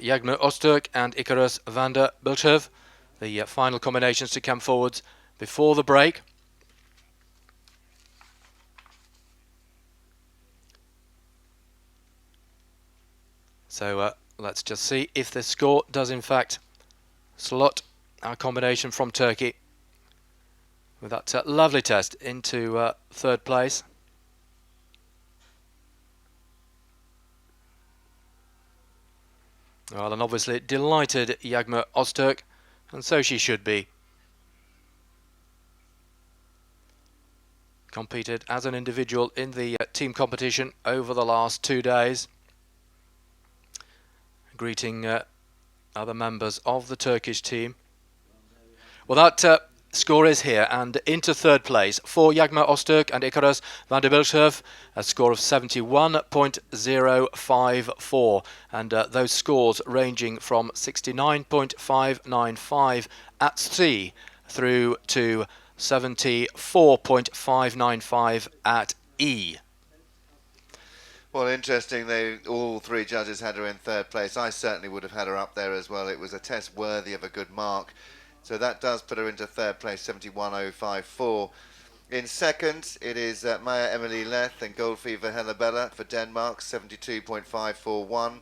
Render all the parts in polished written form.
Yagmur Öztürk and Icarus van der Bilthoven, the final combinations to come forwards before the break. So let's just see if the score does in fact slot our combination from Turkey with that lovely test into third place. Well, and obviously delighted Yagmur Öztürk, and so she should be. Competed as an individual in the team competition over the last 2 days. Greeting other members of the Turkish team. Well, that score is here, and into third place for Yagmur Öztürk and Icarus van der Bilthoven, a score of 71.054, and those scores ranging from 69.595 at C through to 74.595 at E. Well, interesting. All three judges had her in third place. I certainly would have had her up there as well. It was a test worthy of a good mark. So that does put her into third place, 71.054. In second, it is Maya Emily Leth and Goldfever Hellebella for Denmark, 72.541.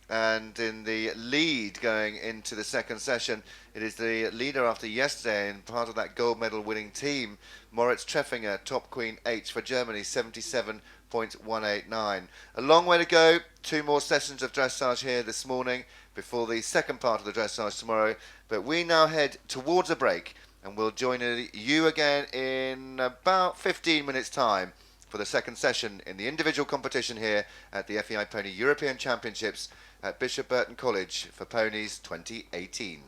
And in the lead going into the second session, it is the leader after yesterday and part of that gold medal winning team, Moritz Treffinger, Top Queen H for Germany, 77.189. A long way to go. 2 more sessions of dressage here this morning before the second part of the dressage tomorrow. But we now head towards a break, and we'll join you again in about 15 minutes' time for the second session in the individual competition here at the FEI Pony European Championships at Bishop Burton College for Ponies 2018.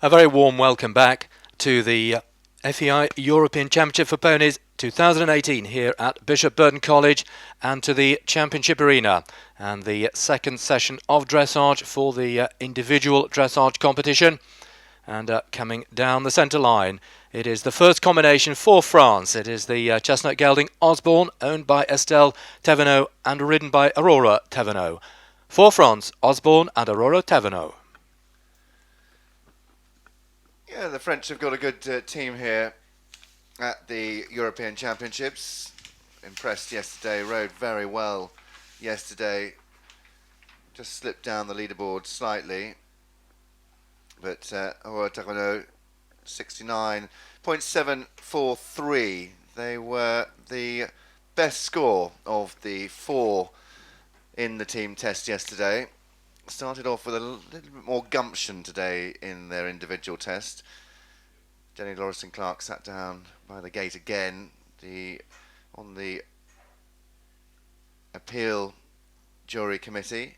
A very warm welcome back to the FEI European Championship for Ponies 2018 here at Bishop Burton College, and to the Championship Arena and the second session of dressage for the individual dressage competition. And coming down the centre line, it is the first combination for France. It is the chestnut gelding Osborne, owned by Estelle Thévenot and ridden by Aurora Thévenot. For France, Osborne and Aurora Thévenot. Yeah, the French have got a good team here at the European Championships. Impressed yesterday, rode very well yesterday. Just slipped down the leaderboard slightly. But Aurora Thévenot, 69.743. They were the best score of the 4 in the team test yesterday. Started off with a little bit more gumption today in their individual test. Jenny Lauriston Clark sat down by the gate again. On the appeal jury committee.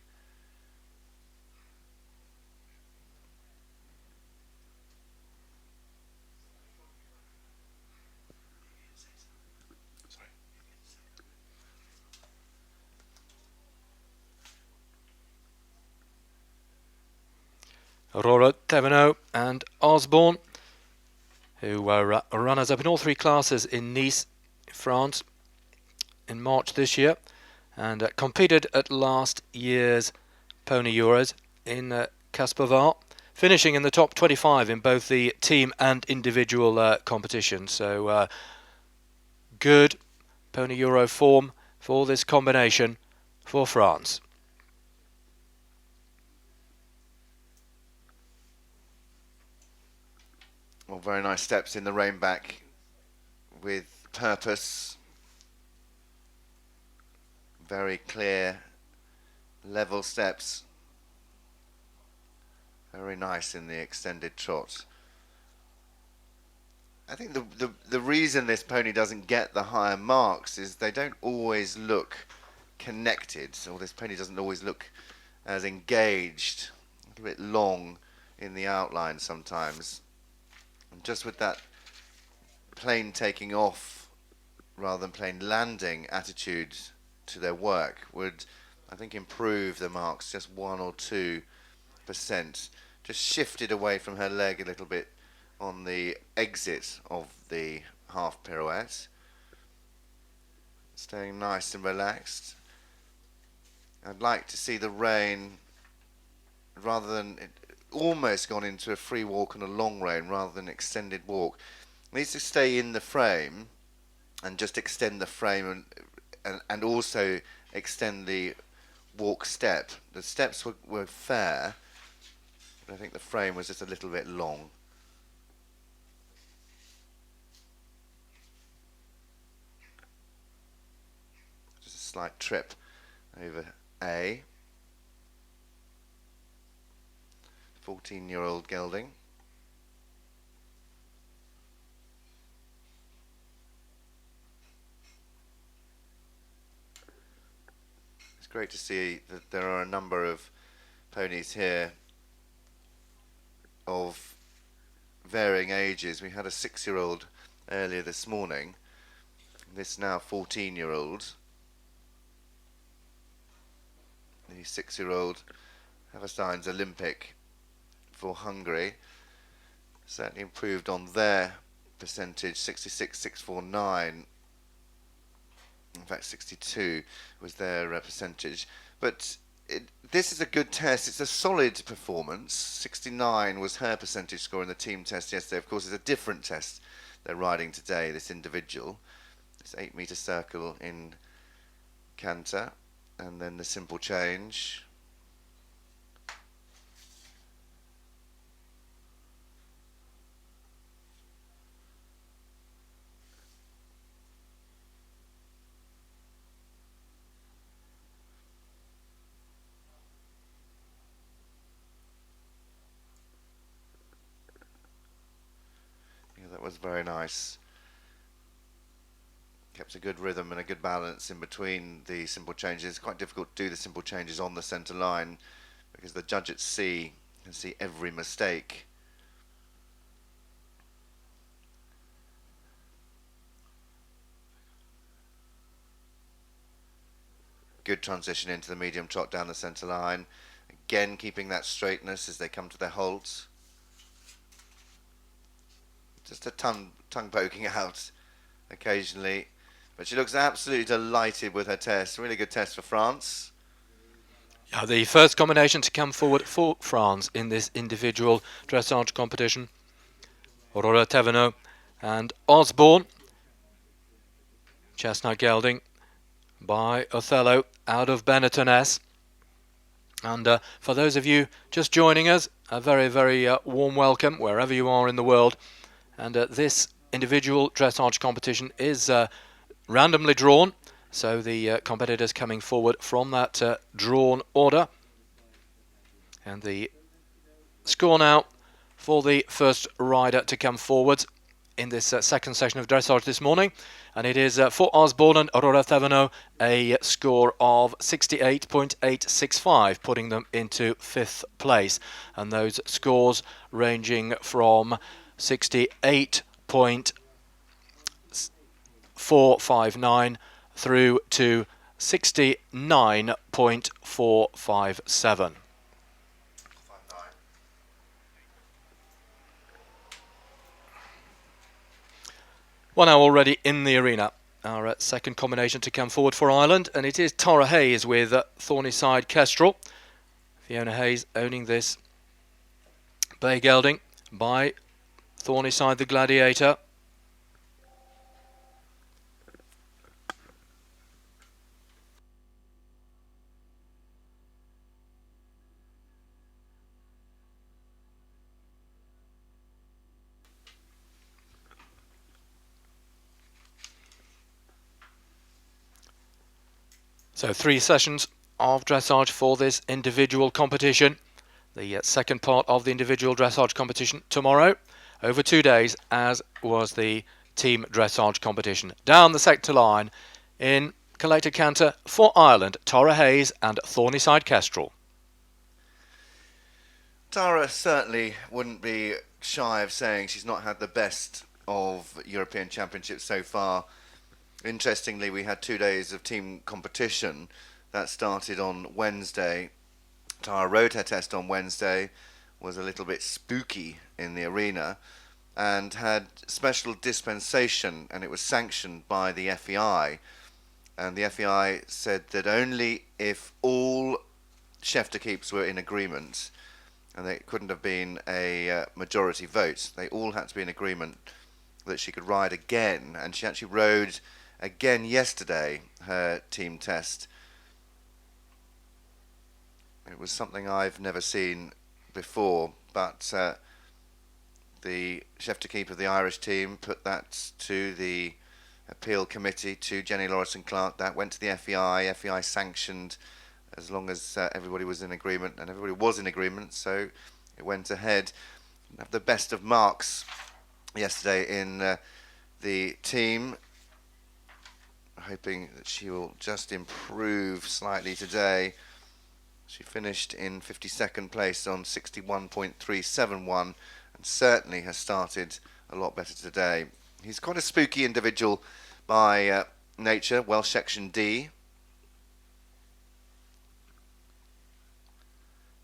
Aurora Thévenot and Osborne, who were runners-up in all 3 classes in Nice, France, in March this year, and competed at last year's Pony Euros in Kaspervar, finishing in the top 25 in both the team and individual competition. So good Pony Euro form for this combination for France. Well, very nice steps in the rein back with purpose. Very clear, level steps. Very nice in the extended trot. I think the reason this pony doesn't get the higher marks is they don't always look connected, or this pony doesn't always look as engaged, a little bit long in the outline sometimes. And just with that plane taking off rather than plane landing attitude to their work would, I think, improve the marks just 1 or 2%. Just shifted away from her leg a little bit on the exit of the half pirouette. Staying nice and relaxed. I'd like to see the rein, rather than almost gone into a free walk and a long rein rather than extended walk. It needs to stay in the frame and just extend the frame and also extend the walk step. The steps were fair, but I think the frame was just a little bit long. Just a slight trip over A. 14-year-old gelding. It's great to see that there are a number of ponies here of varying ages. We had a 6-year-old earlier this morning. This now 14-year-old. The 6-year-old Haverstein's Olympic for Hungary certainly improved on their percentage. 66.649. In fact, 62 was their percentage. But this is a good test. It's a solid performance. 69 was her percentage score in the team test yesterday. Of course, it's a different test they're riding today, this individual. This 8-metre circle in canter, and then the simple change. That was very nice. Kept a good rhythm and a good balance in between the simple changes. It's quite difficult to do the simple changes on the centre line because the judge at sea can see every mistake. good transition into the medium trot down the centre line. Again, keeping that straightness as they come to their halts. Just a tongue poking out occasionally. But she looks absolutely delighted with her test. Really good test for France. Yeah, the first combination to come forward for France in this individual dressage competition. Aurora Thévenot and Osborne. Chestnut gelding by Othello out of Benetton. And for those of you just joining us, a very, very warm welcome wherever you are in the world. And this individual dressage competition is randomly drawn, so the competitors coming forward from that drawn order. And the score now for the first rider to come forward in this second session of dressage this morning, and it is for Osborne and Aurora Thévenot a score of 68.865, putting them into 5th place, and those scores ranging from 68.459 through to 69.457. Well, now already in the arena, our second combination to come forward for Ireland, and it is Tara Hayes with Thornyside Kestrel. Fiona Hayes owning this bay gelding by Thornyside the Gladiator. So 3 sessions of dressage for this individual competition. The second part of the individual dressage competition tomorrow, over 2 days, as was the team dressage competition. Down the sector line in collected canter for Ireland, Tara Hayes and Thornyside Kestrel. Tara certainly wouldn't be shy of saying she's not had the best of European Championships so far. Interestingly, we had 2 days of team competition that started on Wednesday. Tara rode her test on Wednesday, was a little bit spooky in the arena, and had special dispensation, and it was sanctioned by the FEI. And the FEI said that only if all chef de keeps were in agreement, and it couldn't have been a majority vote, they all had to be in agreement that she could ride again. And she actually rode again yesterday, her team test. It was something I've never seen before, but the chef de keep of the Irish team put that to the appeal committee, to Jenny Lawrison-Clark. That went to the FEI. FEI sanctioned as long as everybody was in agreement, and everybody was in agreement, so it went ahead. Have the best of marks yesterday in the team. Hoping that she will just improve slightly today. She finished in 52nd place on 61.371 and certainly has started a lot better today. He's quite a spooky individual by nature, Welsh Section D.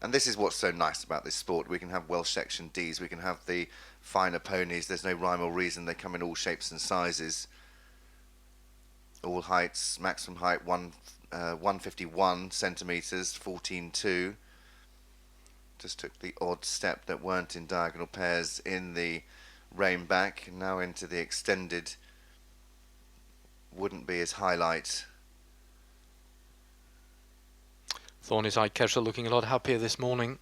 And this is what's so nice about this sport. We can have Welsh Section Ds, we can have the finer ponies. There's no rhyme or reason. They come in all shapes and sizes. All heights, maximum height 151 centimetres, 14.2. Just took the odd step that weren't in diagonal pairs in the rein back. Now into the extended, wouldn't be his highlight. Thornyside Kestrel looking a lot happier this morning,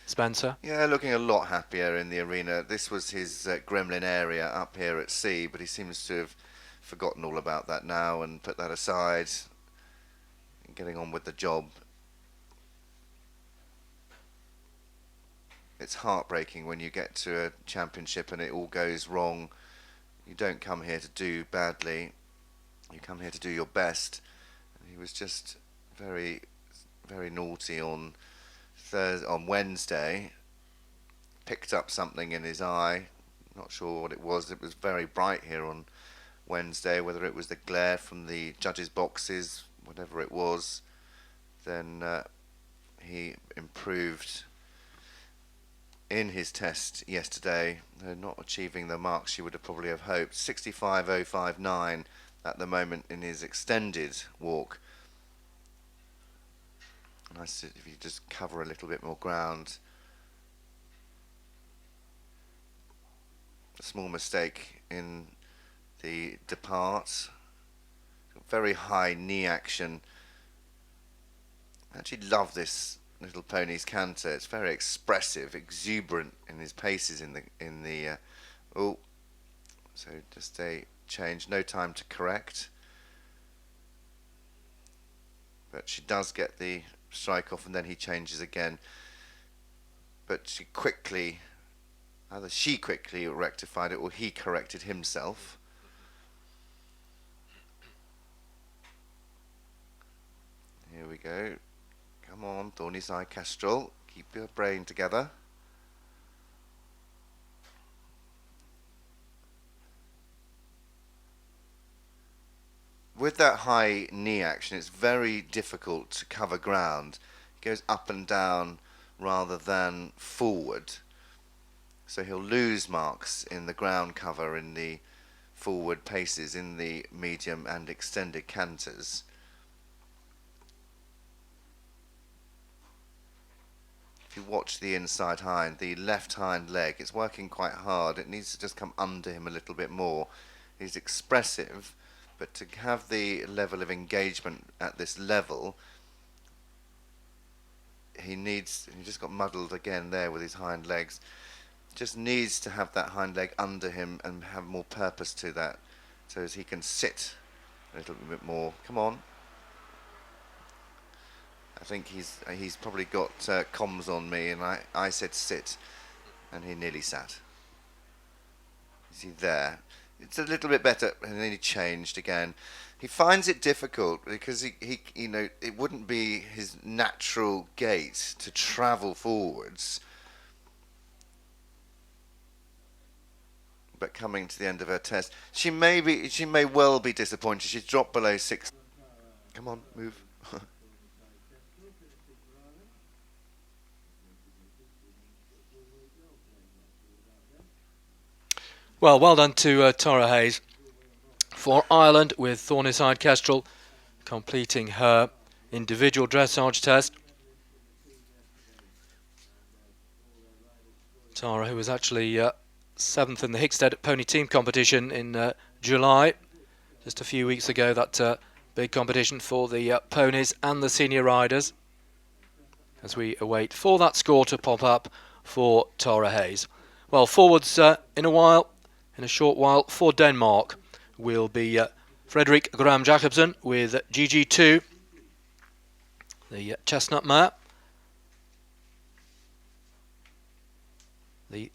Spencer. Yeah, looking a lot happier in the arena. This was his gremlin area up here at sea, but he seems to have forgotten all about that now and put that aside, getting on with the job. It's heartbreaking when you get to a championship and it all goes wrong. You don't come here to do badly, you come here to do your best. And he was just very, very naughty on Wednesday. Picked up something in his eye, not sure what it was. It was very bright here on Wednesday, whether it was the glare from the judges' boxes, whatever it was. then he improved in his test yesterday, not achieving the marks she would have probably have hoped. 65.059 at the moment in his extended walk. Nice if you just cover a little bit more ground. A small mistake in the depart. Very high knee action. I actually love this little pony's canter. It's very expressive, exuberant in his paces in the oh, so just a change, no time to correct, but she does get the strike off and then he changes again, but either she quickly rectified it or he corrected himself. Here we go. Come on, thorny side Kestrel, keep your brain together. With that high knee action, it's very difficult to cover ground. It goes up and down rather than forward. So he'll lose marks in the ground cover in the forward paces, in the medium and extended canters. If you watch the inside hind, the left hind leg, it's working quite hard. It needs to just come under him a little bit more. He's expressive, but to have the level of engagement at this level, he just got muddled again there with his hind legs. Just needs to have that hind leg under him and have more purpose to that, so as he can sit a little bit more. Come on. I think he's probably got comms on me, and I said sit, and he nearly sat. You see there? It's a little bit better, and then he changed again. He finds it difficult because he you know, it wouldn't be his natural gait to travel forwards. But coming to the end of her test, she may well be disappointed. She's dropped below 6. Come on, move. Well done to Tara Hayes for Ireland, with Thornyside Kestrel completing her individual dressage test. Tara, who was actually 7th in the Hickstead Pony Team competition in July, just a few weeks ago, that big competition for the ponies and the senior riders, as we await for that score to pop up for Tara Hayes. Well, forwards in a short while for Denmark will be Frederik Graham Jacobsen with GG2, the chestnut mare. They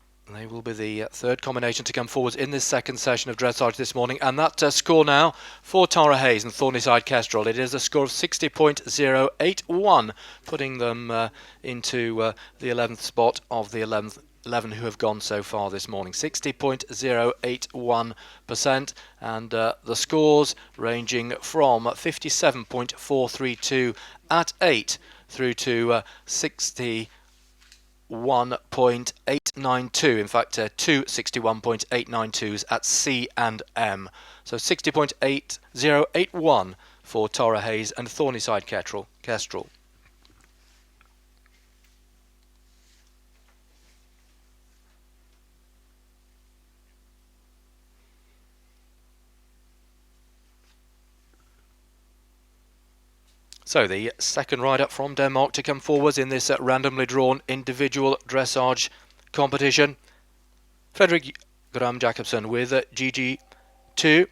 will be the third combination to come forwards in this second session of dressage this morning. And that score now for Tara Hayes and Thornyside Kestrel, it is a score of 60.081, putting them into the 11th spot of the 11 who have gone so far this morning. 60.081%, and the scores ranging from 57.432 at 8 through to 61.892. In fact, two 61.892s at C and M. So 60.8081 for Tara Hayes and Thornyside Kestrel. So the second rider from Denmark to come forwards in this randomly drawn individual dressage competition, Frederik Graham Jacobsen with GG2.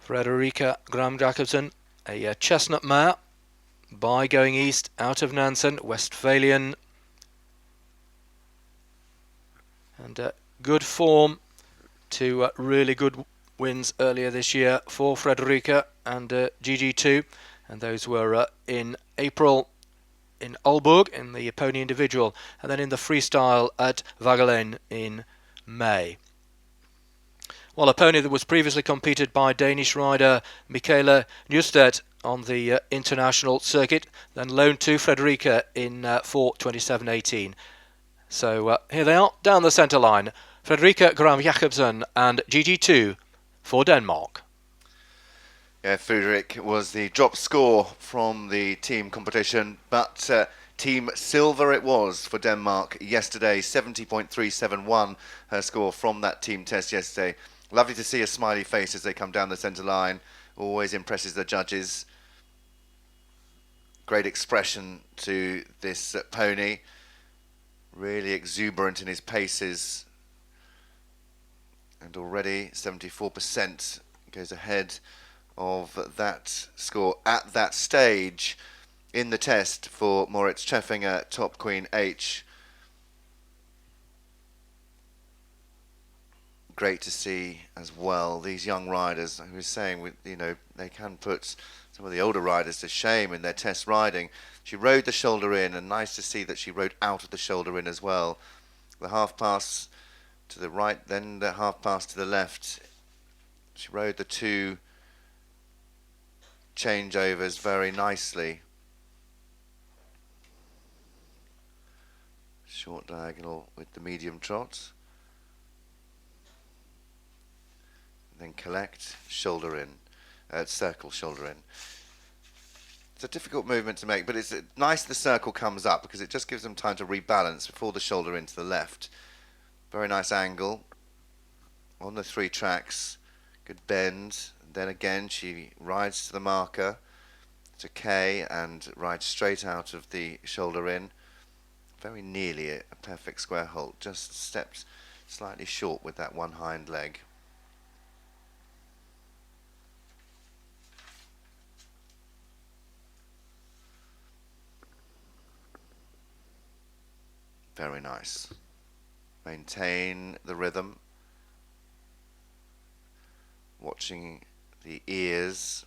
Frederika Graham Jacobsen, a chestnut mare by going east out of Nansen, Westphalian, and good form to really good wins earlier this year for Frederika and GG2, and those were in April in Aalborg in the pony individual, and then in the freestyle at Vagelen in May. Well, a pony that was previously competed by Danish rider Michaela Newstedt on the international circuit, then loaned to Frederica in for 27.18. So here they are down the centre line. Frederica Gram Jacobsen and GG2 for Denmark. Yeah, Friedrich was the drop score from the team competition, but team silver it was for Denmark yesterday. 70.371 her score from that team test yesterday. Lovely to see a smiley face as they come down the centre line. Always impresses the judges. Great expression to this pony. Really exuberant in his paces. And already 74% goes ahead of that score at that stage in the test for Moritz Treffinger, Top Queen H. Great to see as well these young riders. I was saying, you know, they can put some of the older riders to shame in their test riding. She rode the shoulder in, and nice to see that she rode out of the shoulder in as well. The half pass to the right, then the half pass to the left. She rode the two changeovers very nicely. Short diagonal with the medium trot. Then collect, shoulder in, circle, shoulder in. It's a difficult movement to make, but it's nice the circle comes up because it just gives them time to rebalance before the shoulder into the left. Very nice angle on the three tracks. Good bend. And then again she rides to the marker to K and rides straight out of the shoulder in. Very nearly a perfect square halt. Just stepped slightly short with that one hind leg. Very nice. Maintain the rhythm. Watching the ears,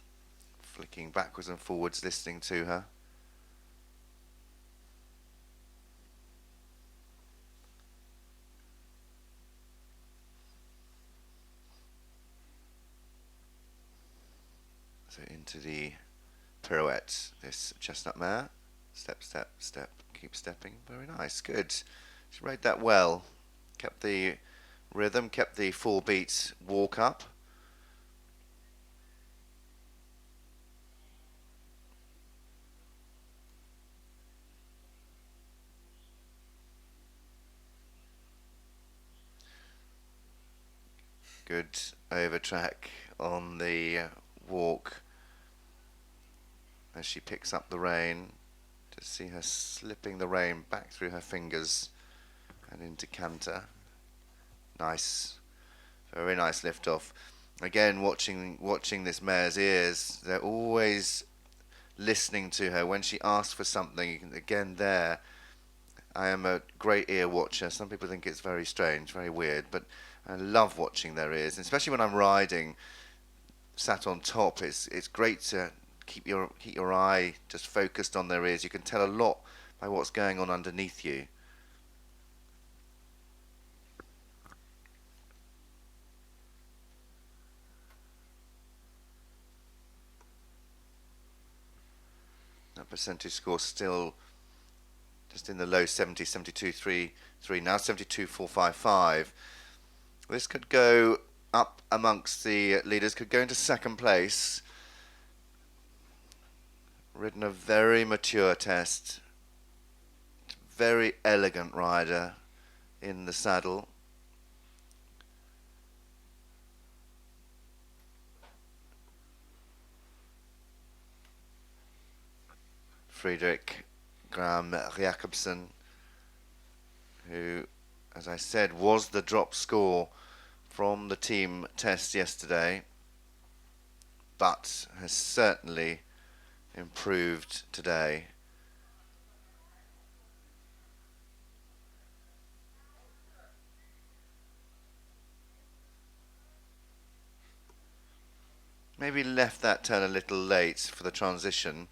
flicking backwards and forwards, listening to her. So into the pirouette, this chestnut mare. Step, step, step, keep stepping. Very nice, good. She rode that well. Kept the rhythm, kept the 4-beat walk up. Good over track on the walk as she picks up the rein. Just see her slipping the rein back through her fingers and into canter. Nice, very nice lift off. Again, watching this mare's ears, they're always listening to her when she asks for something. Again, there, I am a great ear watcher. Some people think it's very strange, very weird, but I love watching their ears, and especially when I'm riding, sat on top. It's great to keep your eye just focused on their ears. You can tell a lot by what's going on underneath you. That percentage score still just in the low 70, 72.33, now 72.455. This could go up amongst the leaders, could go into second place. Ridden a very mature test. Very elegant rider in the saddle. Friedrich Gram Jacobsen, who, as I said, was the drop score from the team test yesterday, but has certainly improved today. Maybe left that turn a little late for the transition.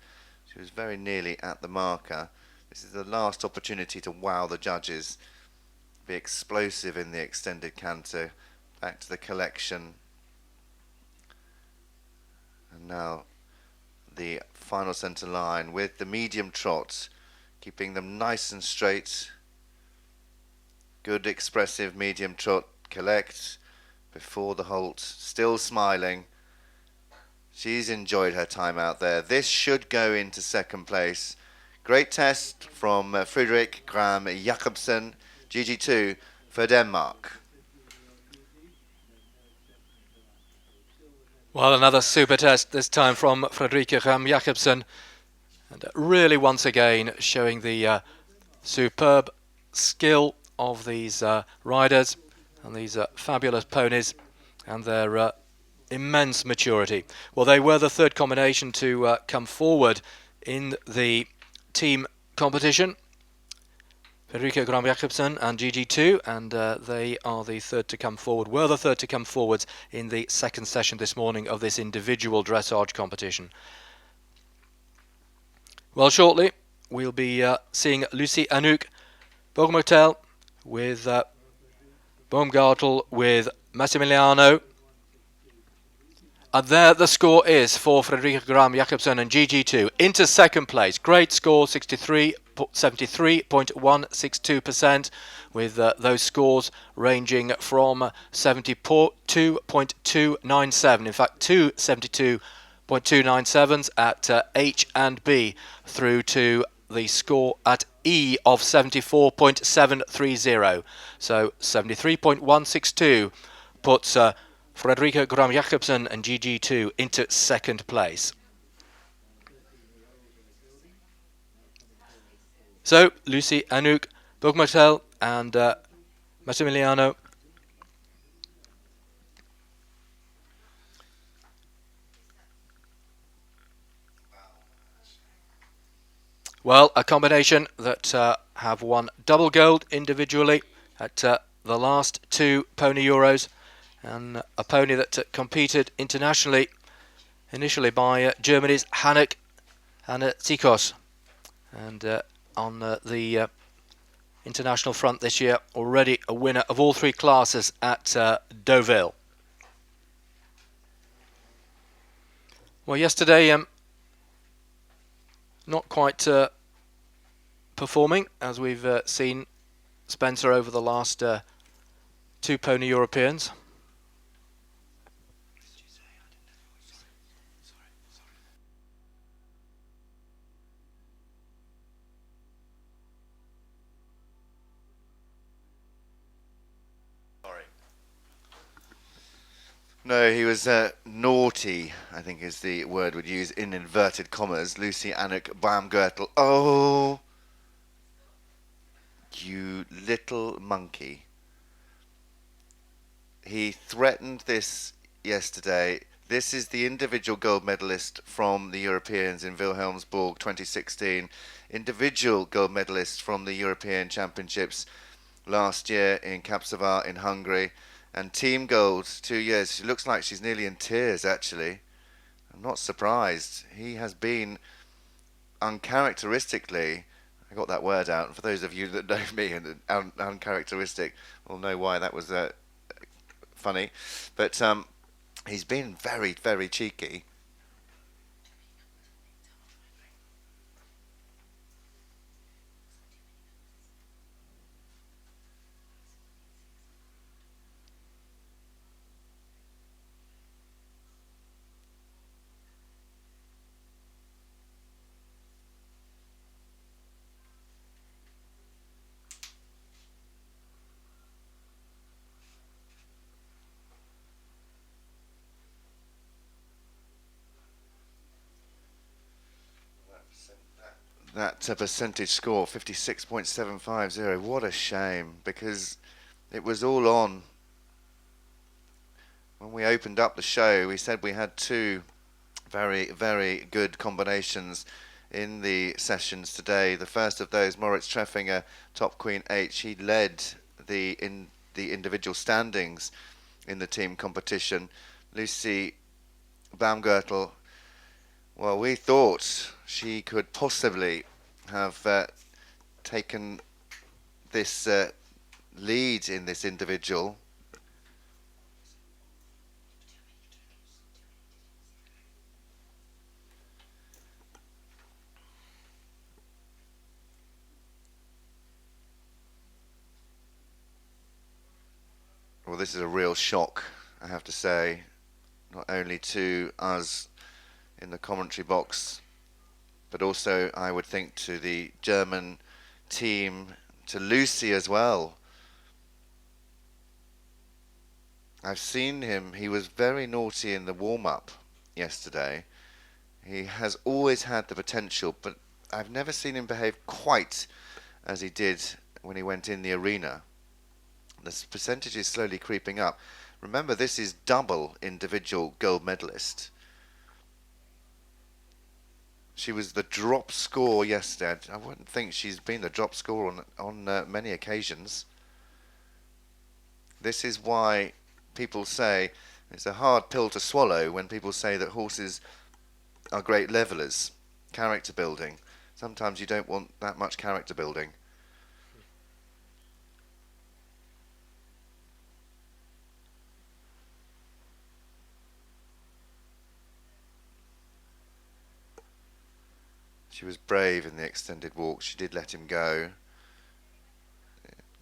She was very nearly at the marker. This is the last opportunity to wow the judges. Be explosive in the extended canter. back to the collection. And now the final centre line with the medium trot, keeping them nice and straight. Good expressive medium trot collect before the halt, still smiling. She's enjoyed her time out there. This should go into second place. Great test from Frederik Gram Jacobsen, GG2 for Denmark. Well, another super test, this time from Frederik Gram Jacobsen. And really, once again, showing the superb skill of these riders and these fabulous ponies and their immense maturity. Well, they were the third combination to come forward in the team competition. Frederik Gram Jacobsen and GG2, and they are the third to come forward, were the third to come forwards in the second session this morning of this individual dressage competition. Well, shortly we'll be seeing Lucy Anouk Bogmotel with Baumgartel with Massimiliano. And there the score is for Frederik Gram Jacobsen and GG2 into second place. Great score, 73.162%, with those scores ranging from 72.297, in fact 272.297s at H and B, through to the score at E of 74.730. So 73.162 puts Frederik Gram Jacobsen and GG2 into second place. So Lucy Anouk Bogmotel and Massimiliano. Well, a combination that have won double gold individually at the last two Pony Euros, and a pony that competed internationally initially by Germany's Hanne Zikos, and on the international front this year, already a winner of all three classes at Deauville. Well, yesterday not quite performing, as we've seen Spencer over the last two Pony Europeans. No, he was naughty, I think is the word we'd use in inverted commas. Lucy Anouk Baumgartel. Oh, you little monkey. He threatened this yesterday. This is the individual gold medalist from the Europeans in Wilhelmsburg 2016. Individual gold medalist from the European Championships last year in Kapsavar in Hungary. And team gold 2 years. She looks like she's nearly in tears, actually. I'm not surprised. He has been uncharacteristically, I got that word out, and for those of you that know me and uncharacteristic will know why that was funny. But he's been very, very cheeky. That percentage score, 56.750. What a shame, because it was all on. When we opened up the show, we said we had two very, very good combinations in the sessions today. The first of those, Moritz Treffinger, Top Queen H, he led the individual standings in the team competition. Lucy Baumgartel, well, we thought she could possibly have taken this lead in this individual. Well, this is a real shock, I have to say, not only to us in the commentary box, but also, I would think, to the German team, to Lucy as well. I've seen him, he was very naughty in the warm-up yesterday. He has always had the potential, but I've never seen him behave quite as he did when he went in the arena. The percentage is slowly creeping up. Remember, this is double individual gold medalist. She was the drop score yesterday. I wouldn't think she's been the drop score on many occasions. This is why people say it's a hard pill to swallow when people say that horses are great levelers, character building. Sometimes you don't want that much character building. She was brave in the extended walk. She did let him go.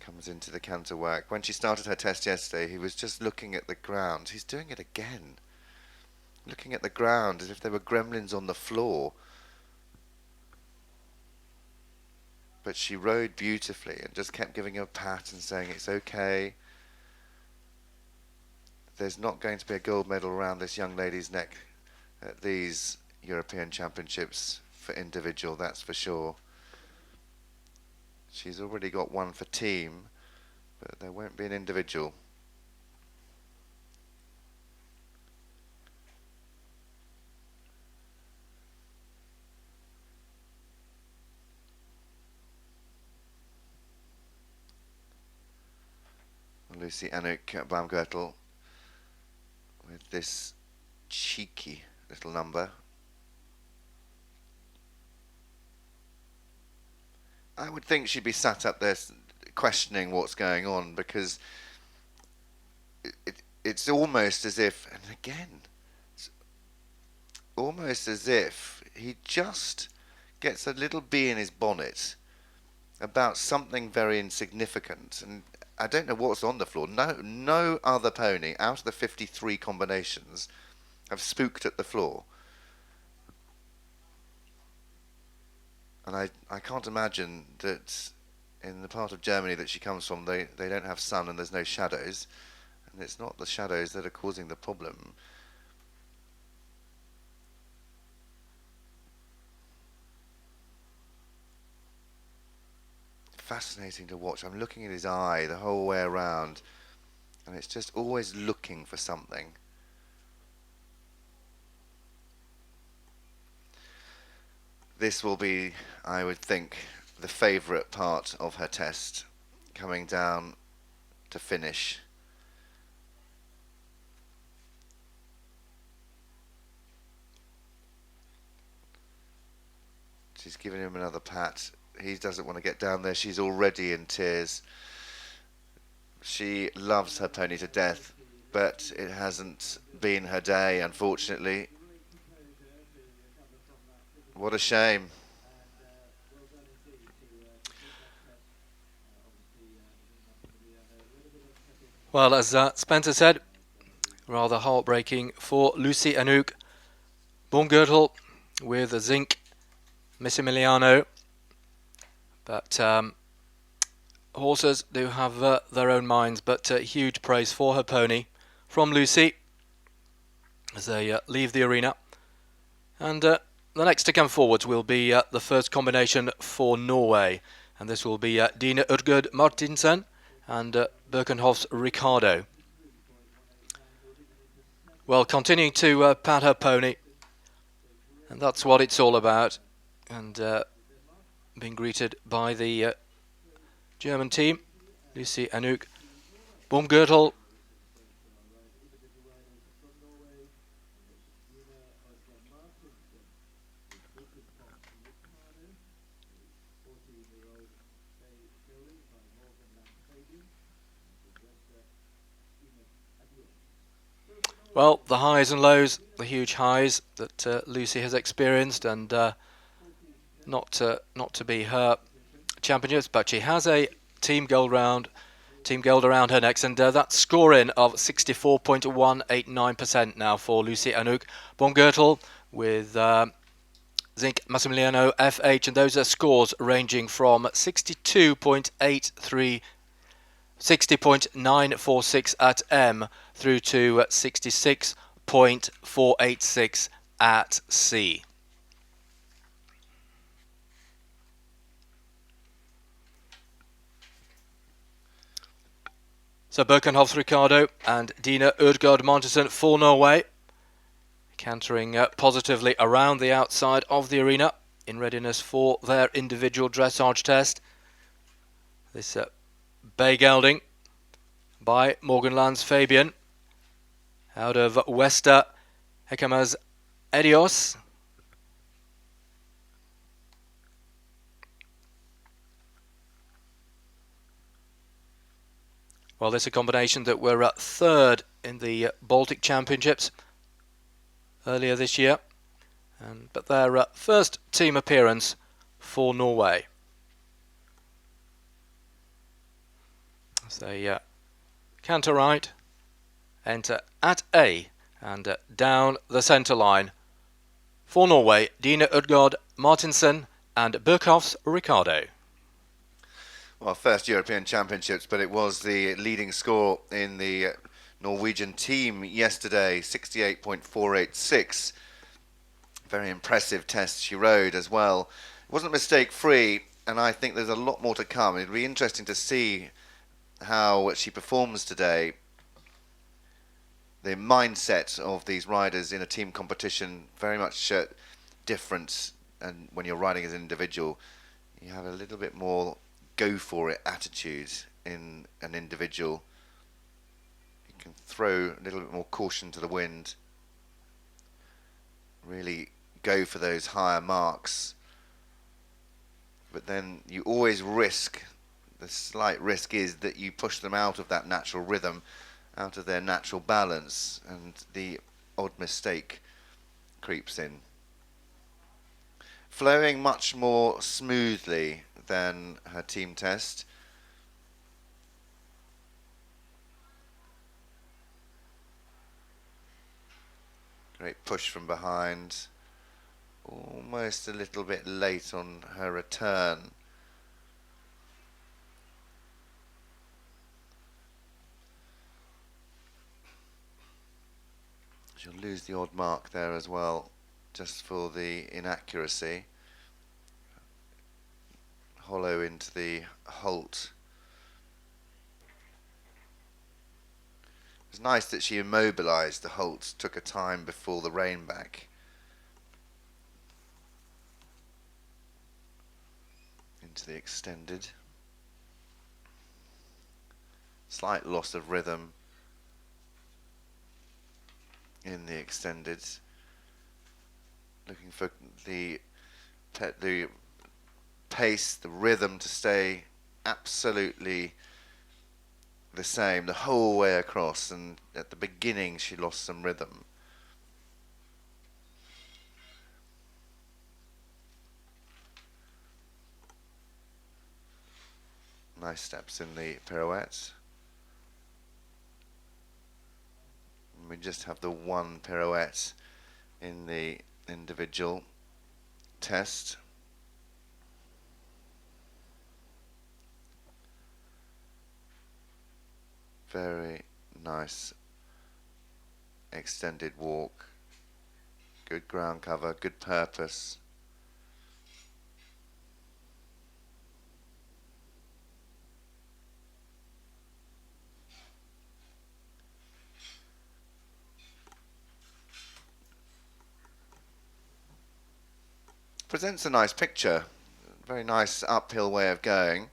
Comes into the canter work. When she started her test yesterday, he was just looking at the ground. He's doing it again. Looking at the ground as if there were gremlins on the floor. But she rode beautifully and just kept giving him a pat and saying it's okay. There's not going to be a gold medal around this young lady's neck at these European Championships for individual, that's for sure. She's already got one for team, but there won't be an individual. Lucy Anouk Baumgürtel with this cheeky little number. I would think she'd be sat up there questioning what's going on, because it's almost as if, and again, it's almost as if he just gets a little bee in his bonnet about something very insignificant, and I don't know what's on the floor. No other pony out of the 53 combinations have spooked at the floor. And I can't imagine that in the part of Germany that she comes from, they don't have sun and there's no shadows. And it's not the shadows that are causing the problem. Fascinating to watch. I'm looking at his eye the whole way around, and it's just always looking for something. This will be, I would think, the favourite part of her test, coming down to finish. She's giving him another pat. He doesn't want to get down there. She's already in tears. She loves her pony to death, but it hasn't been her day, unfortunately. What a shame. Well, as Spencer said, rather heartbreaking for Lucy Anouk Baumgürtel with a zinc Missimiliano. But horses do have their own minds, but huge praise for her pony from Lucy as they leave the arena. And the next to come forwards will be the first combination for Norway, and this will be Dina Urgerd Martinsen and Birkenhoff's Ricardo. Well, continuing to pat her pony, and that's what it's all about. And being greeted by the German team, Lucy Anouk Baumgürtel. Well, the highs and lows, the huge highs that Lucy has experienced, and not to be her championships, but she has a team gold round team gold around her next, and that score-in of 64.189% now for Lucy Anouk. Bon Gertle with Zink Massimiliano FH, and those are scores ranging from 62.83, 60.946 at M through to 66.486 at C. So Birkenhoff's Ricardo and Dina Udgaard Montersen for Norway, cantering positively around the outside of the arena in readiness for their individual dressage test. This bay gelding by Morganland's Fabian out of Wester Hekamas Edios. Well, this is a combination that were third in the Baltic Championships earlier this year, but their first team appearance for Norway. As they canter right, enter at A, and down the centre line for Norway, Dina Udgaard Martinsen and Birkhoff's Ricardo. Well, first European Championships, but it was the leading score in the Norwegian team yesterday, 68.486. Very impressive test she rode as well. It wasn't mistake-free, and I think there's a lot more to come. It'll be interesting to see how she performs today. The mindset of these riders in a team competition very much different, and when you're riding as an individual, you have a little bit more go for it attitude in an individual. You can throw a little bit more caution to the wind, really go for those higher marks, but then you always risk, the slight risk is that you push them out of that natural rhythm, out of their natural balance, and the odd mistake creeps in. Flowing much more smoothly than her team test. Great push from behind. Almost a little bit late on her return. She'll lose the odd mark there as well, just for the inaccuracy. Hollow into the halt. It was nice that she immobilised the halt, took a time before the rein back. Into the extended. Slight loss of rhythm in the extended. Looking for the pace, the rhythm to stay absolutely the same the whole way across, and at the beginning she lost some rhythm. Nice steps in the pirouette. And we just have the one pirouette in the individual test. Very nice extended walk, good ground cover, good purpose. Presents a nice picture, very nice uphill way of going.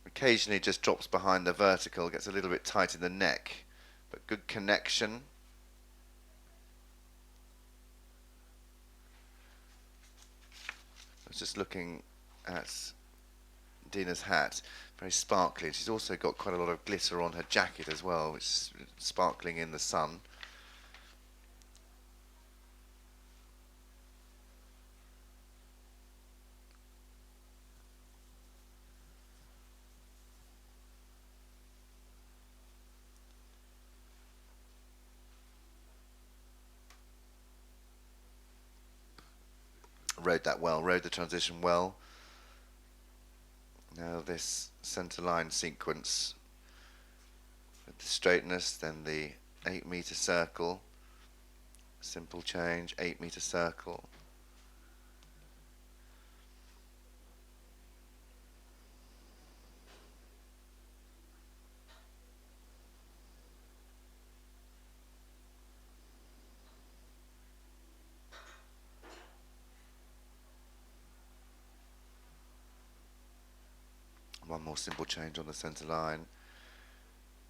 Occasionally just drops behind the vertical, gets a little bit tight in the neck, but good connection. I was just looking at Dina's hat, very sparkly. She's also got quite a lot of glitter on her jacket as well, which is sparkling in the sun. rode that well, rode the transition well. Now this centre line sequence with the straightness, then the 8-metre circle, simple change, 8-metre circle. One more simple change on the centre line.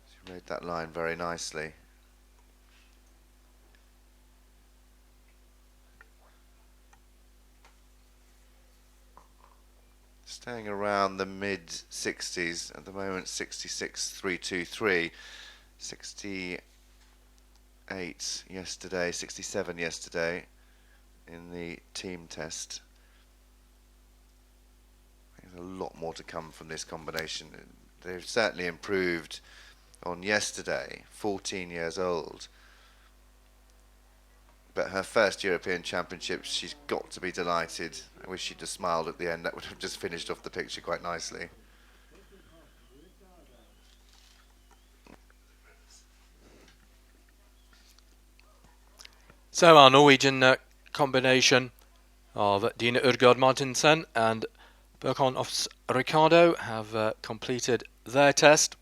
She rode that line very nicely. Staying around the mid 60s at the moment, 66.323, 68 yesterday, 67 yesterday in the team test. There's a lot more to come from this combination. They've certainly improved on yesterday, 14 years old. But her first European Championships, she's got to be delighted. I wish she'd have smiled at the end. That would have just finished off the picture quite nicely. So our Norwegian combination of Dina Urgaard Martinsen and Burton Ricardo have completed their test.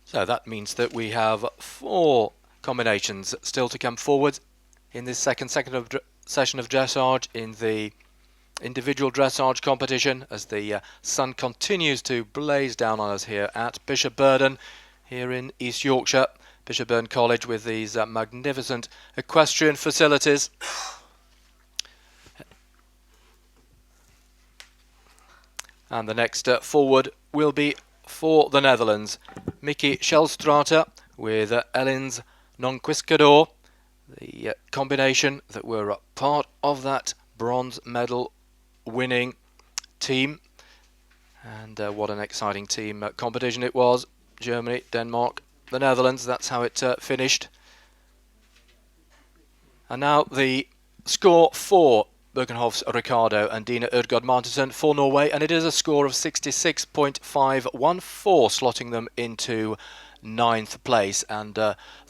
So that means that we have 4 combinations still to come forward in this second session of dressage in the individual dressage competition, as the sun continues to blaze down on us here at Bishop Burton here in East Yorkshire. Bishop Burton College with these magnificent equestrian facilities. And the next forward will be for the Netherlands, Mickey Schelstrater with Ellens Nonquiscador, the combination that were part of that bronze medal winning team. And what an exciting team competition it was. Germany, Denmark, the Netherlands, that's how it finished. And now the score for Birkenhoff's Ricardo and Dina Urgaard Martinsen for Norway, and it is a score of 66.514, slotting them into 9th place, and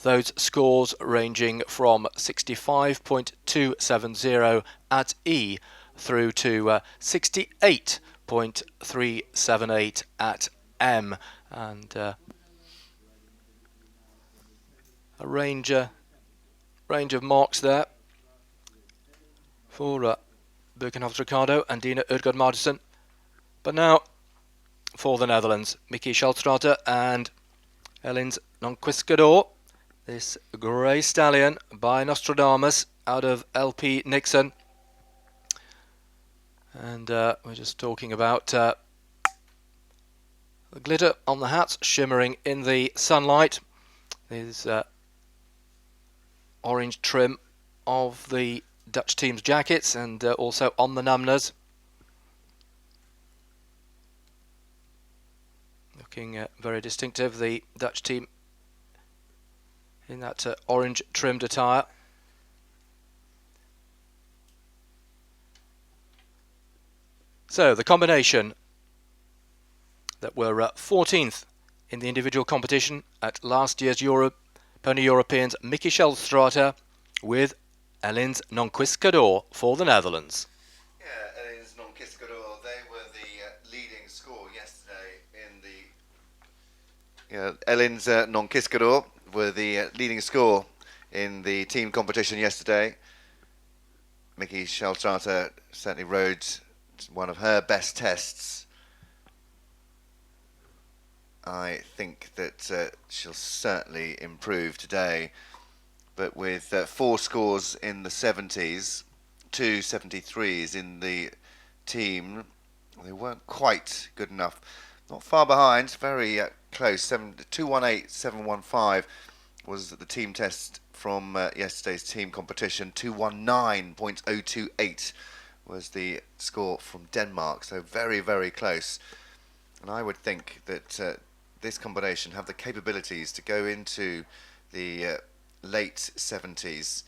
those scores ranging from 65.270 at E through to 68.378 at M, and a range of marks there for Birkenhoff's Ricardo and Dina Urgaard Martinsen. But now for the Netherlands, Mickey Schelstrater and Ellens Nonquiscador, this grey stallion by Nostradamus out of LP Nixon. And we're just talking about the glitter on the hats shimmering in the sunlight. This orange trim of the Dutch team's jackets, and also on the numnahs. Looking very distinctive, the Dutch team in that orange trimmed attire. So the combination that were 14th in the individual competition at last year's Pony Europeans, Mickey Schelstrater with Ellens Nonquiscador for the Netherlands. Yeah, Ellens Nonquiscador, they were the leading score yesterday in the... Ellens Nonquiscador were the leading score in the team competition yesterday. Mickey Schelstrater certainly rode one of her best tests. I think that she'll certainly improve today. But with 4 scores in the 70s, 2 73s in the team, they weren't quite good enough. Not far behind, very close. 218.715 was the team test from yesterday's team competition. 219.028 was the score from Denmark. So very, very close. And I would think that this combination have the capabilities to go into the late 70s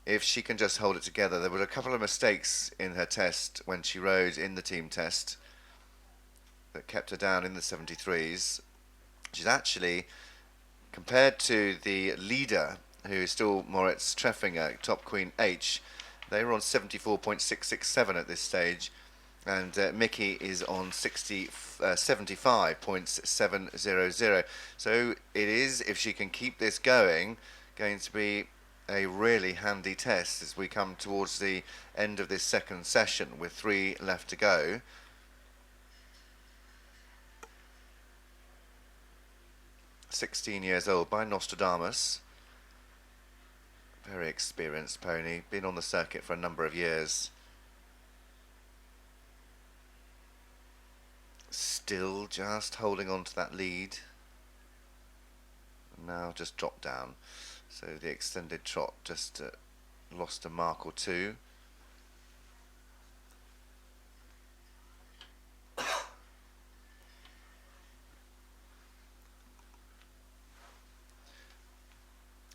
if she can just hold it together. There were a couple of mistakes in her test when she rode in the team test that kept her down in the 73s. She's actually, compared to the leader, who is still Moritz Treffinger, top Queen H, they were on 74.667 at this stage, and Mickey is on 75.700. So it is, if she can keep this going to be a really handy test as we come towards the end of this second session with 3 left to go. "16 years old" by Nostradamus. Very experienced pony, been on the circuit for a number of years. Still just holding on to that lead. Now just dropped down. So the extended trot just lost a mark or two.